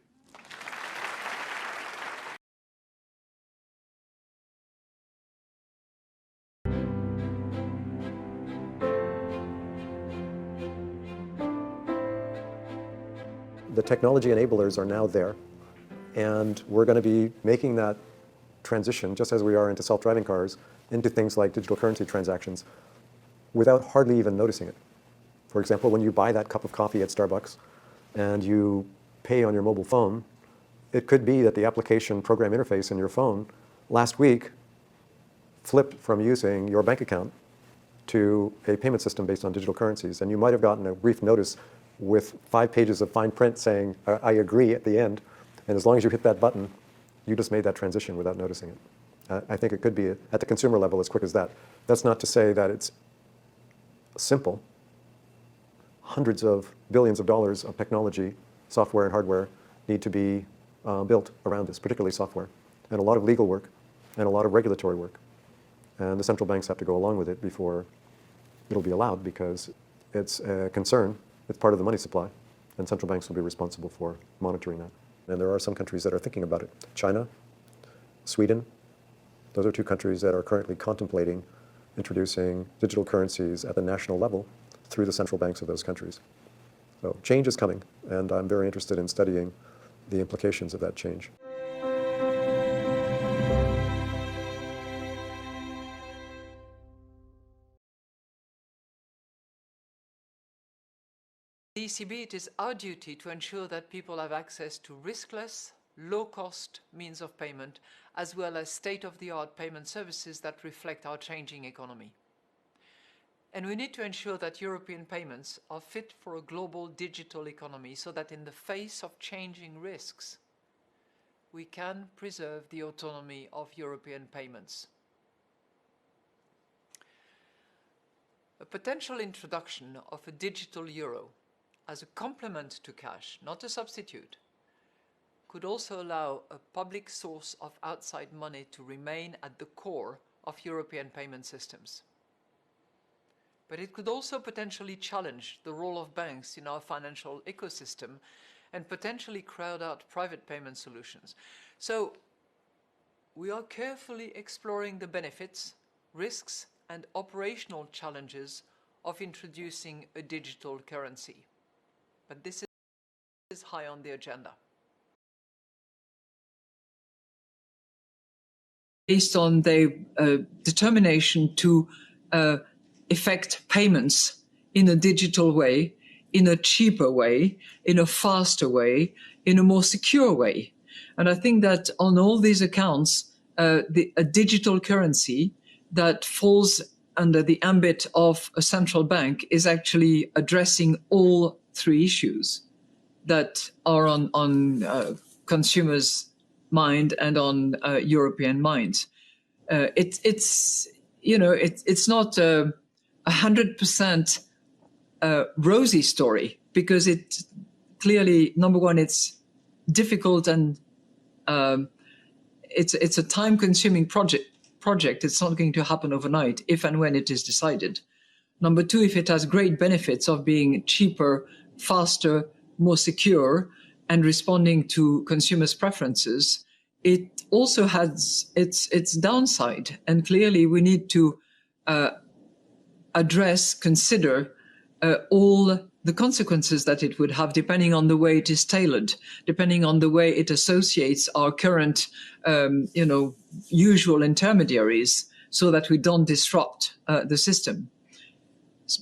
The technology enablers are now there, and we're going to be making that transition, just as we are into self-driving cars, into things like digital currency transactions without hardly even noticing it. For example, when you buy that cup of coffee at Starbucks and you pay on your mobile phone, it could be that the application program interface in your phone last week flipped from using your bank account to a payment system based on digital currencies, and you might have gotten a brief notice with 5 pages of fine print saying, I agree at the end. And as long as you hit that button, you just made that transition without noticing it. I think it could be, at the consumer level, as quick as that. That's not to say that it's simple. Hundreds of billions of dollars of technology, software and hardware, need to be built around this, particularly software. And a lot of legal work, and a lot of regulatory work. And the central banks have to go along with it before it'll be allowed, because it's a concern. It's part of the money supply, and central banks will be responsible for monitoring that. And there are some countries that are thinking about it. China, Sweden, those are 2 countries that are currently contemplating introducing digital currencies at the national level through the central banks of those countries. So change is coming, and I'm very interested in studying the implications of that change. The ECB, it is our duty to ensure that people have access to riskless, low-cost means of payment, as well as state-of-the-art payment services that reflect our changing economy. And we need to ensure that European payments are fit for a global digital economy so that in the face of changing risks, we can preserve the autonomy of European payments. A potential introduction of a digital euro as a complement to cash, not a substitute, could also allow a public source of outside money to remain at the core of European payment systems. But it could also potentially challenge the role of banks in our financial ecosystem and potentially crowd out private payment solutions. So we are carefully exploring the benefits, risks, and operational challenges of introducing a digital currency. But this is high on the agenda. Based on their determination to effect payments in a digital way, in a cheaper way, in a faster way, in a more secure way. And I think that on all these accounts, a digital currency that falls under the ambit of a central bank is actually addressing all 3 issues that are on consumers' mind and on European minds. It's not a 100% rosy story, because it clearly, number one, it's difficult and it's a time-consuming project. It's not going to happen overnight if and when it is decided. Number 2, if it has great benefits of being cheaper, faster, more secure, and responding to consumers' preferences, it also has its downside. And clearly we need to consider all the consequences that it would have, depending on the way it is tailored, depending on the way it associates our current, usual intermediaries, so that we don't disrupt the system.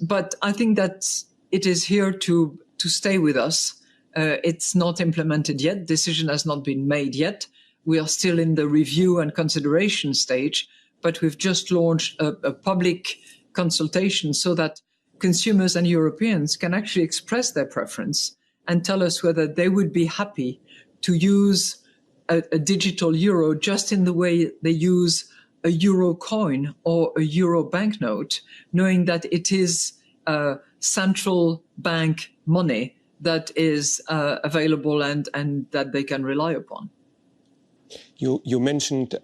But I think that it is here to stay with us. It's not implemented yet. Decision has not been made yet. We are still in the review and consideration stage, but we've just launched a public consultation so that consumers and Europeans can actually express their preference and tell us whether they would be happy to use a digital euro just in the way they use a euro coin or a euro banknote, knowing that it is central bank money that is available and that they can rely upon. You mentioned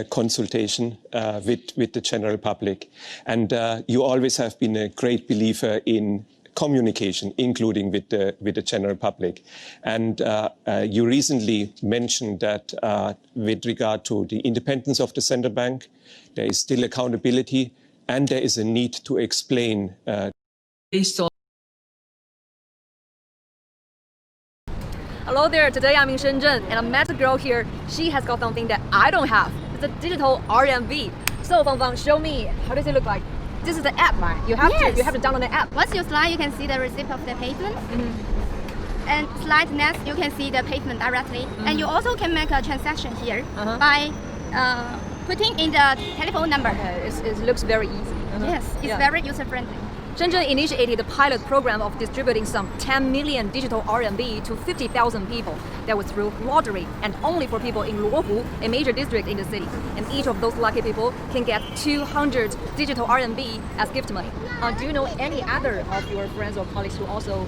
consultation with the general public, and you always have been a great believer in communication, including with the general public. And you recently mentioned that with regard to the independence of the central bank, there is still accountability, and there is a need to explain. Based on Hello there, today I'm in Shenzhen and I met a girl here. She has got something that I don't have. It's a digital RMB. So Fang, show me, how does it look like? This is the app, right? You have to download the app. Once you slide, you can see the receipt of the payment. And slide next, you can see the payment directly. And you also can make a transaction here by putting in the telephone number. Okay, it looks very easy. Yes, it's very user-friendly. Shenzhen initiated a pilot program of distributing some 10 million digital RMB to 50,000 people. That was through lottery and only for people in Luohu, a major district in the city. And each of those lucky people can get 200 digital RMB as gift money. Do you know any other of your friends or colleagues who also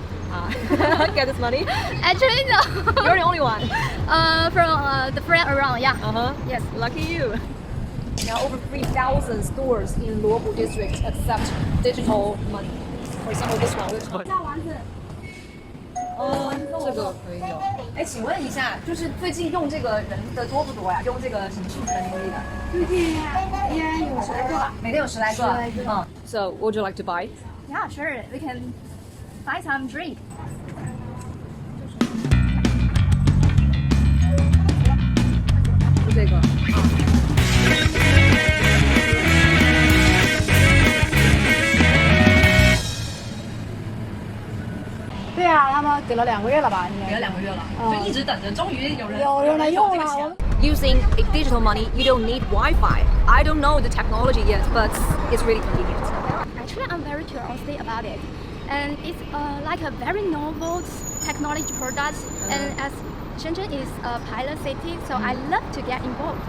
get this money? Actually, no. You're the only one. From the friend around, yeah. Yes, lucky you. Now over 3,000 stores in Luohu district accept digital money. For example, this one. 这个可以有。哎，请问一下，就是最近用这个人的多不多呀？用这个什么数字人民币的？最近应该有10来个吧。每天有10来个。So would you like to buy? Yeah, sure. We can buy some drink. 就这个。对啊，他们给了2个月了吧？给了2个月了，就一直等着，终于有人来用了。Using digital money, you don't need Wi-Fi. I don't know the technology yet, but it's really convenient. Actually, I'm very curious about it, and it's like a very novel technology product. And as Shenzhen is a pilot city, so I love to get involved.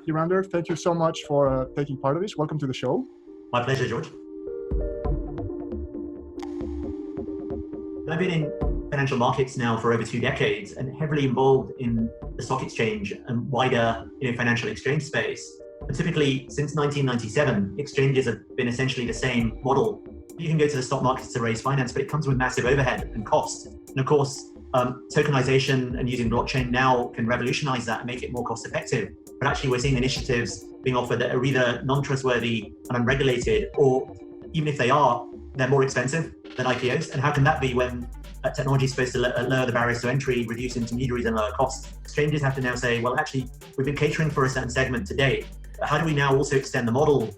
Yurander, thank you so much for taking part of this. Welcome to the show. My pleasure, George. I've been in financial markets now for over 2 decades and heavily involved in the stock exchange and wider financial exchange space. And typically, since 1997, exchanges have been essentially the same model. You can go to the stock markets to raise finance, but it comes with massive overhead and cost. And of course, tokenization and using blockchain now can revolutionize that and make it more cost effective. But actually we're seeing initiatives being offered that are either non-trustworthy and unregulated, or even if they are, they're more expensive than IPOs. And how can that be when technology is supposed to lower the barriers to entry, reduce intermediaries and lower costs? Exchanges have to now say, well, actually, we've been catering for a certain segment today. But how do we now also extend the model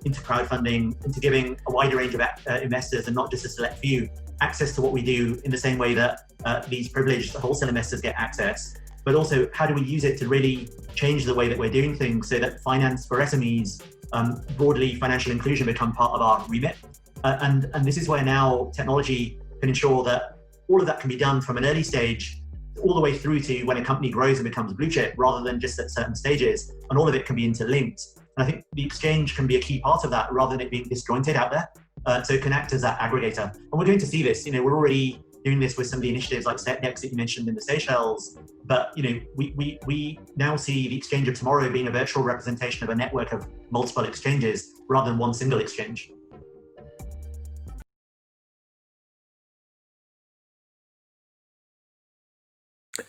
into crowdfunding, into giving a wider range of investors and not just a select few access to what we do in the same way that these privileged wholesale investors get access? But also, how do we use it to really change the way that we're doing things so that finance for SMEs, broadly financial inclusion, become part of our remit? And this is where now technology can ensure that all of that can be done from an early stage all the way through to when a company grows and becomes blue chip, rather than just at certain stages. And all of it can be interlinked. And I think the exchange can be a key part of that, rather than it being disjointed out there. So it can act as that aggregator. And we're going to see this. We're already doing this with some of the initiatives like SetDex that you mentioned in the Seychelles. But we now see the exchange of tomorrow being a virtual representation of a network of multiple exchanges rather than one single exchange.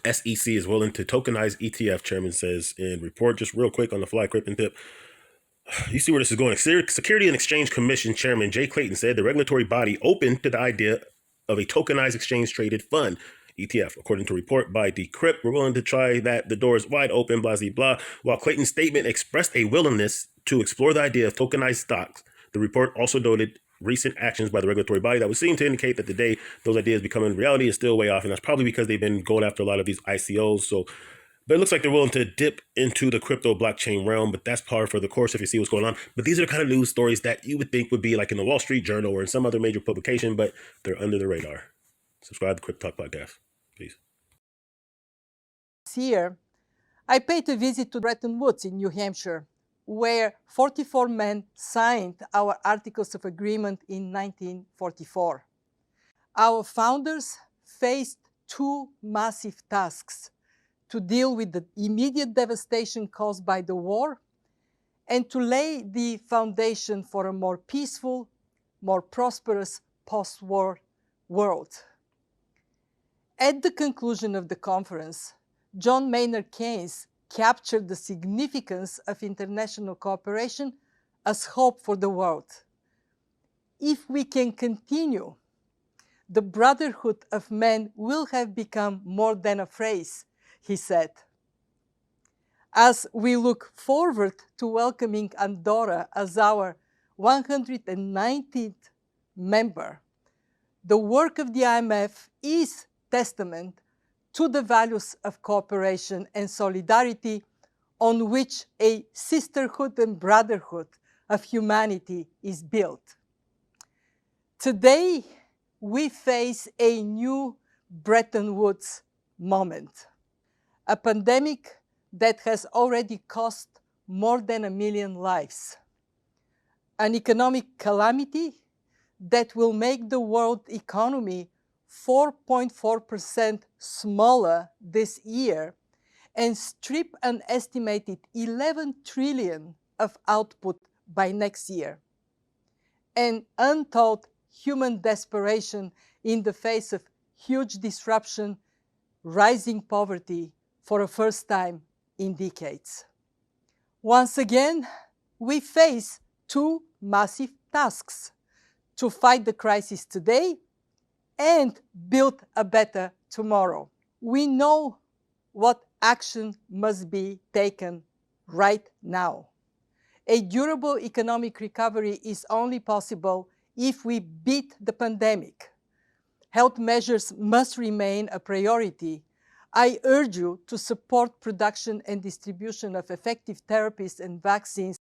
SEC is willing to tokenize ETF, chairman says in report. Just real quick on the fly crypto tip. You see where this is going. Security and Exchange Commission Chairman Jay Clayton said the regulatory body open to the idea of a tokenized exchange-traded fund, ETF. According to a report by Decrypt, we're willing to try that. The door is wide open, blah, blah, blah. While Clayton's statement expressed a willingness to explore the idea of tokenized stocks, the report also noted recent actions by the regulatory body that would seem to indicate that the day those ideas become in reality is still way off. And that's probably because they've been going after a lot of these ICOs. But it looks like they're willing to dip into the crypto blockchain realm, but that's par for the course if you see what's going on. But these are the kind of news stories that you would think would be like in the Wall Street Journal or in some other major publication, but they're under the radar. Subscribe to Crypto Talk Podcast, please. This year, I paid a visit to Bretton Woods in New Hampshire, where 44 men signed our Articles of Agreement in 1944. Our founders faced two massive tasks: to deal with the immediate devastation caused by the war and to lay the foundation for a more peaceful, more prosperous post-war world. At the conclusion of the conference, John Maynard Keynes captured the significance of international cooperation as hope for the world. If we can continue, the brotherhood of men will have become more than a phrase, he said. As we look forward to welcoming Andorra as our 119th member, the work of the IMF is testament to the values of cooperation and solidarity on which a sisterhood and brotherhood of humanity is built. Today, we face a new Bretton Woods moment. A pandemic that has already cost more than 1 million lives. An economic calamity that will make the world economy 4.4% smaller this year and strip an estimated 11 trillion of output by next year. An untold human desperation in the face of huge disruption, rising poverty for the first time in decades. Once again, we face two massive tasks: to fight the crisis today and build a better tomorrow. We know what action must be taken right now. A durable economic recovery is only possible if we beat the pandemic. Health measures must remain a priority. I urge you to support production and distribution of effective therapies and vaccines.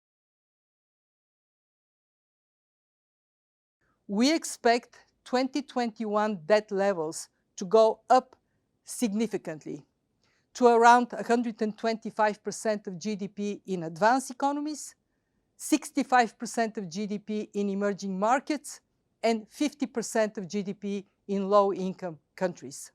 We expect 2021 debt levels to go up significantly to around 125% of GDP in advanced economies, 65% of GDP in emerging markets, and 50% of GDP in low-income countries.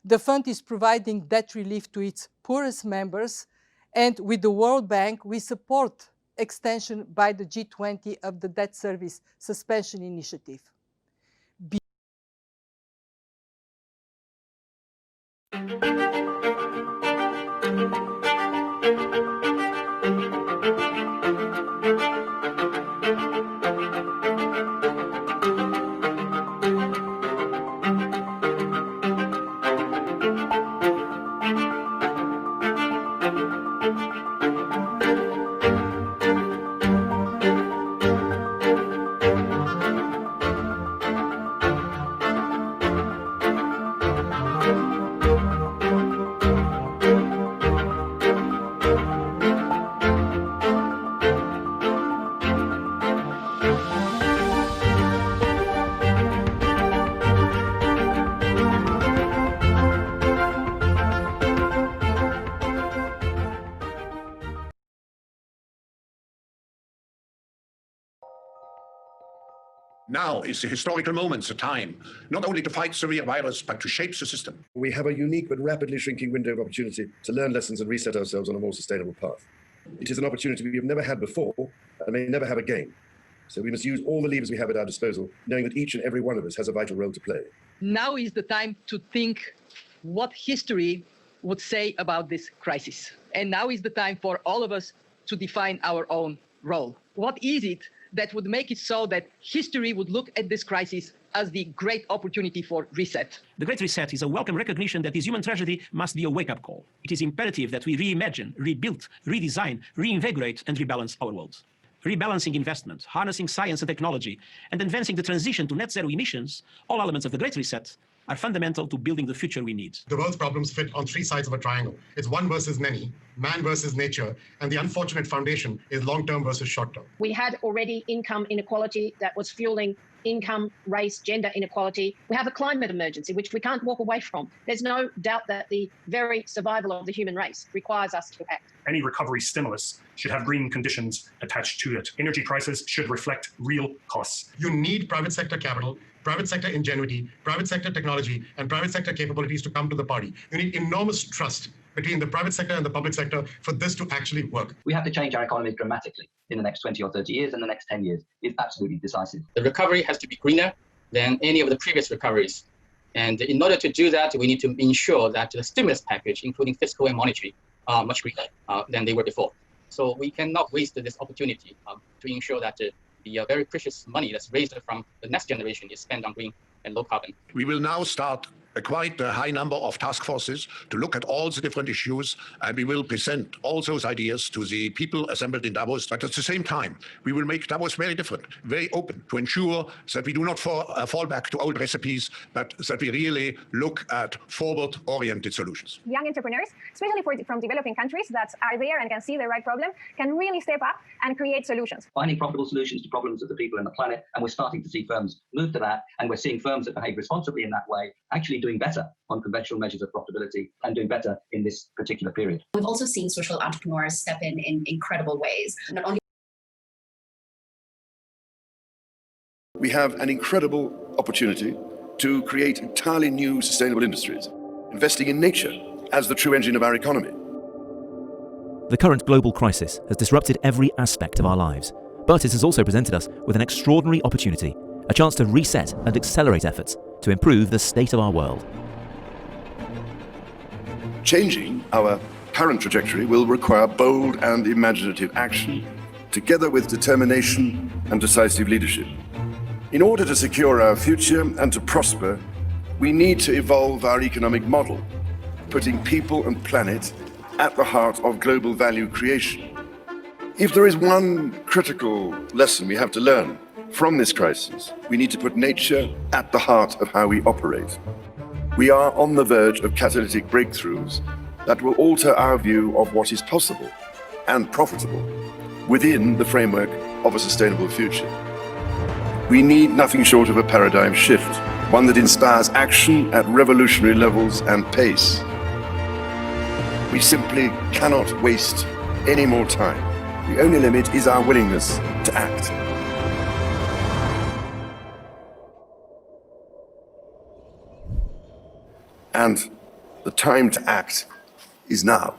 The fund is providing debt relief to its poorest members, and with the World Bank, we support extension by the G20 of the debt service suspension initiative. Now is the historical moment, the time, not only to fight severe virus, but to shape the system. We have a unique but rapidly shrinking window of opportunity to learn lessons and reset ourselves on a more sustainable path. It is an opportunity we have never had before and may never have again. So we must use all the levers we have at our disposal, knowing that each and every one of us has a vital role to play. Now is the time to think what history would say about this crisis. And now is the time for all of us to define our own role. What is it that would make it so that history would look at this crisis as the great opportunity for reset? The Great Reset is a welcome recognition that this human tragedy must be a wake-up call. It is imperative that we reimagine, rebuild, redesign, reinvigorate, and rebalance our world. Rebalancing investment, harnessing science and technology, and advancing the transition to net zero emissions, all elements of the Great Reset, are fundamental to building the future we need. The world's problems fit on three sides of a triangle. It's one versus many, man versus nature, and the unfortunate foundation is long-term versus short-term. We had already income inequality that was fueling income, race, gender inequality. We have a climate emergency, which we can't walk away from. There's no doubt that the very survival of the human race requires us to act. Any recovery stimulus should have green conditions attached to it. Energy prices should reflect real costs. You need private sector capital, private sector ingenuity, private sector technology, and private sector capabilities to come to the party. You need enormous trust between the private sector and the public sector for this to actually work. We have to change our economy dramatically in the next 20 or 30 years, and the next 10 years is absolutely decisive. The recovery has to be greener than any of the previous recoveries. And in order to do that, we need to ensure that the stimulus package, including fiscal and monetary, are much greener than they were before. So we cannot waste this opportunity to ensure that the very precious money that's raised from the next generation is spent on green and low carbon. We will now start quite a high number of task forces to look at all the different issues, and we will present all those ideas to the people assembled in Davos. But at the same time, we will make Davos very different, very open, to ensure that we do not fall back to old recipes, but that we really look at forward-oriented solutions. Young entrepreneurs, especially from developing countries that are there and can see the right problem, can really step up and create solutions. Finding profitable solutions to problems of the people and the planet, and we're starting to see firms move to that, and we're seeing firms that behave responsibly in that way actually doing better on conventional measures of profitability and doing better in this particular period. We've also seen social entrepreneurs step in incredible ways. Not only We have an incredible opportunity to create entirely new sustainable industries, investing in nature as the true engine of our economy. The current global crisis has disrupted every aspect of our lives, but it has also presented us with an extraordinary opportunity, a chance to reset and accelerate efforts to improve the state of our world. Changing our current trajectory will require bold and imaginative action, together with determination and decisive leadership. In order to secure our future and to prosper, we need to evolve our economic model, putting people and planet at the heart of global value creation. If there is one critical lesson we have to learn from this crisis, we need to put nature at the heart of how we operate. We are on the verge of catalytic breakthroughs that will alter our view of what is possible and profitable within the framework of a sustainable future. We need nothing short of a paradigm shift, one that inspires action at revolutionary levels and pace. We simply cannot waste any more time. The only limit is our willingness to act. And the time to act is now.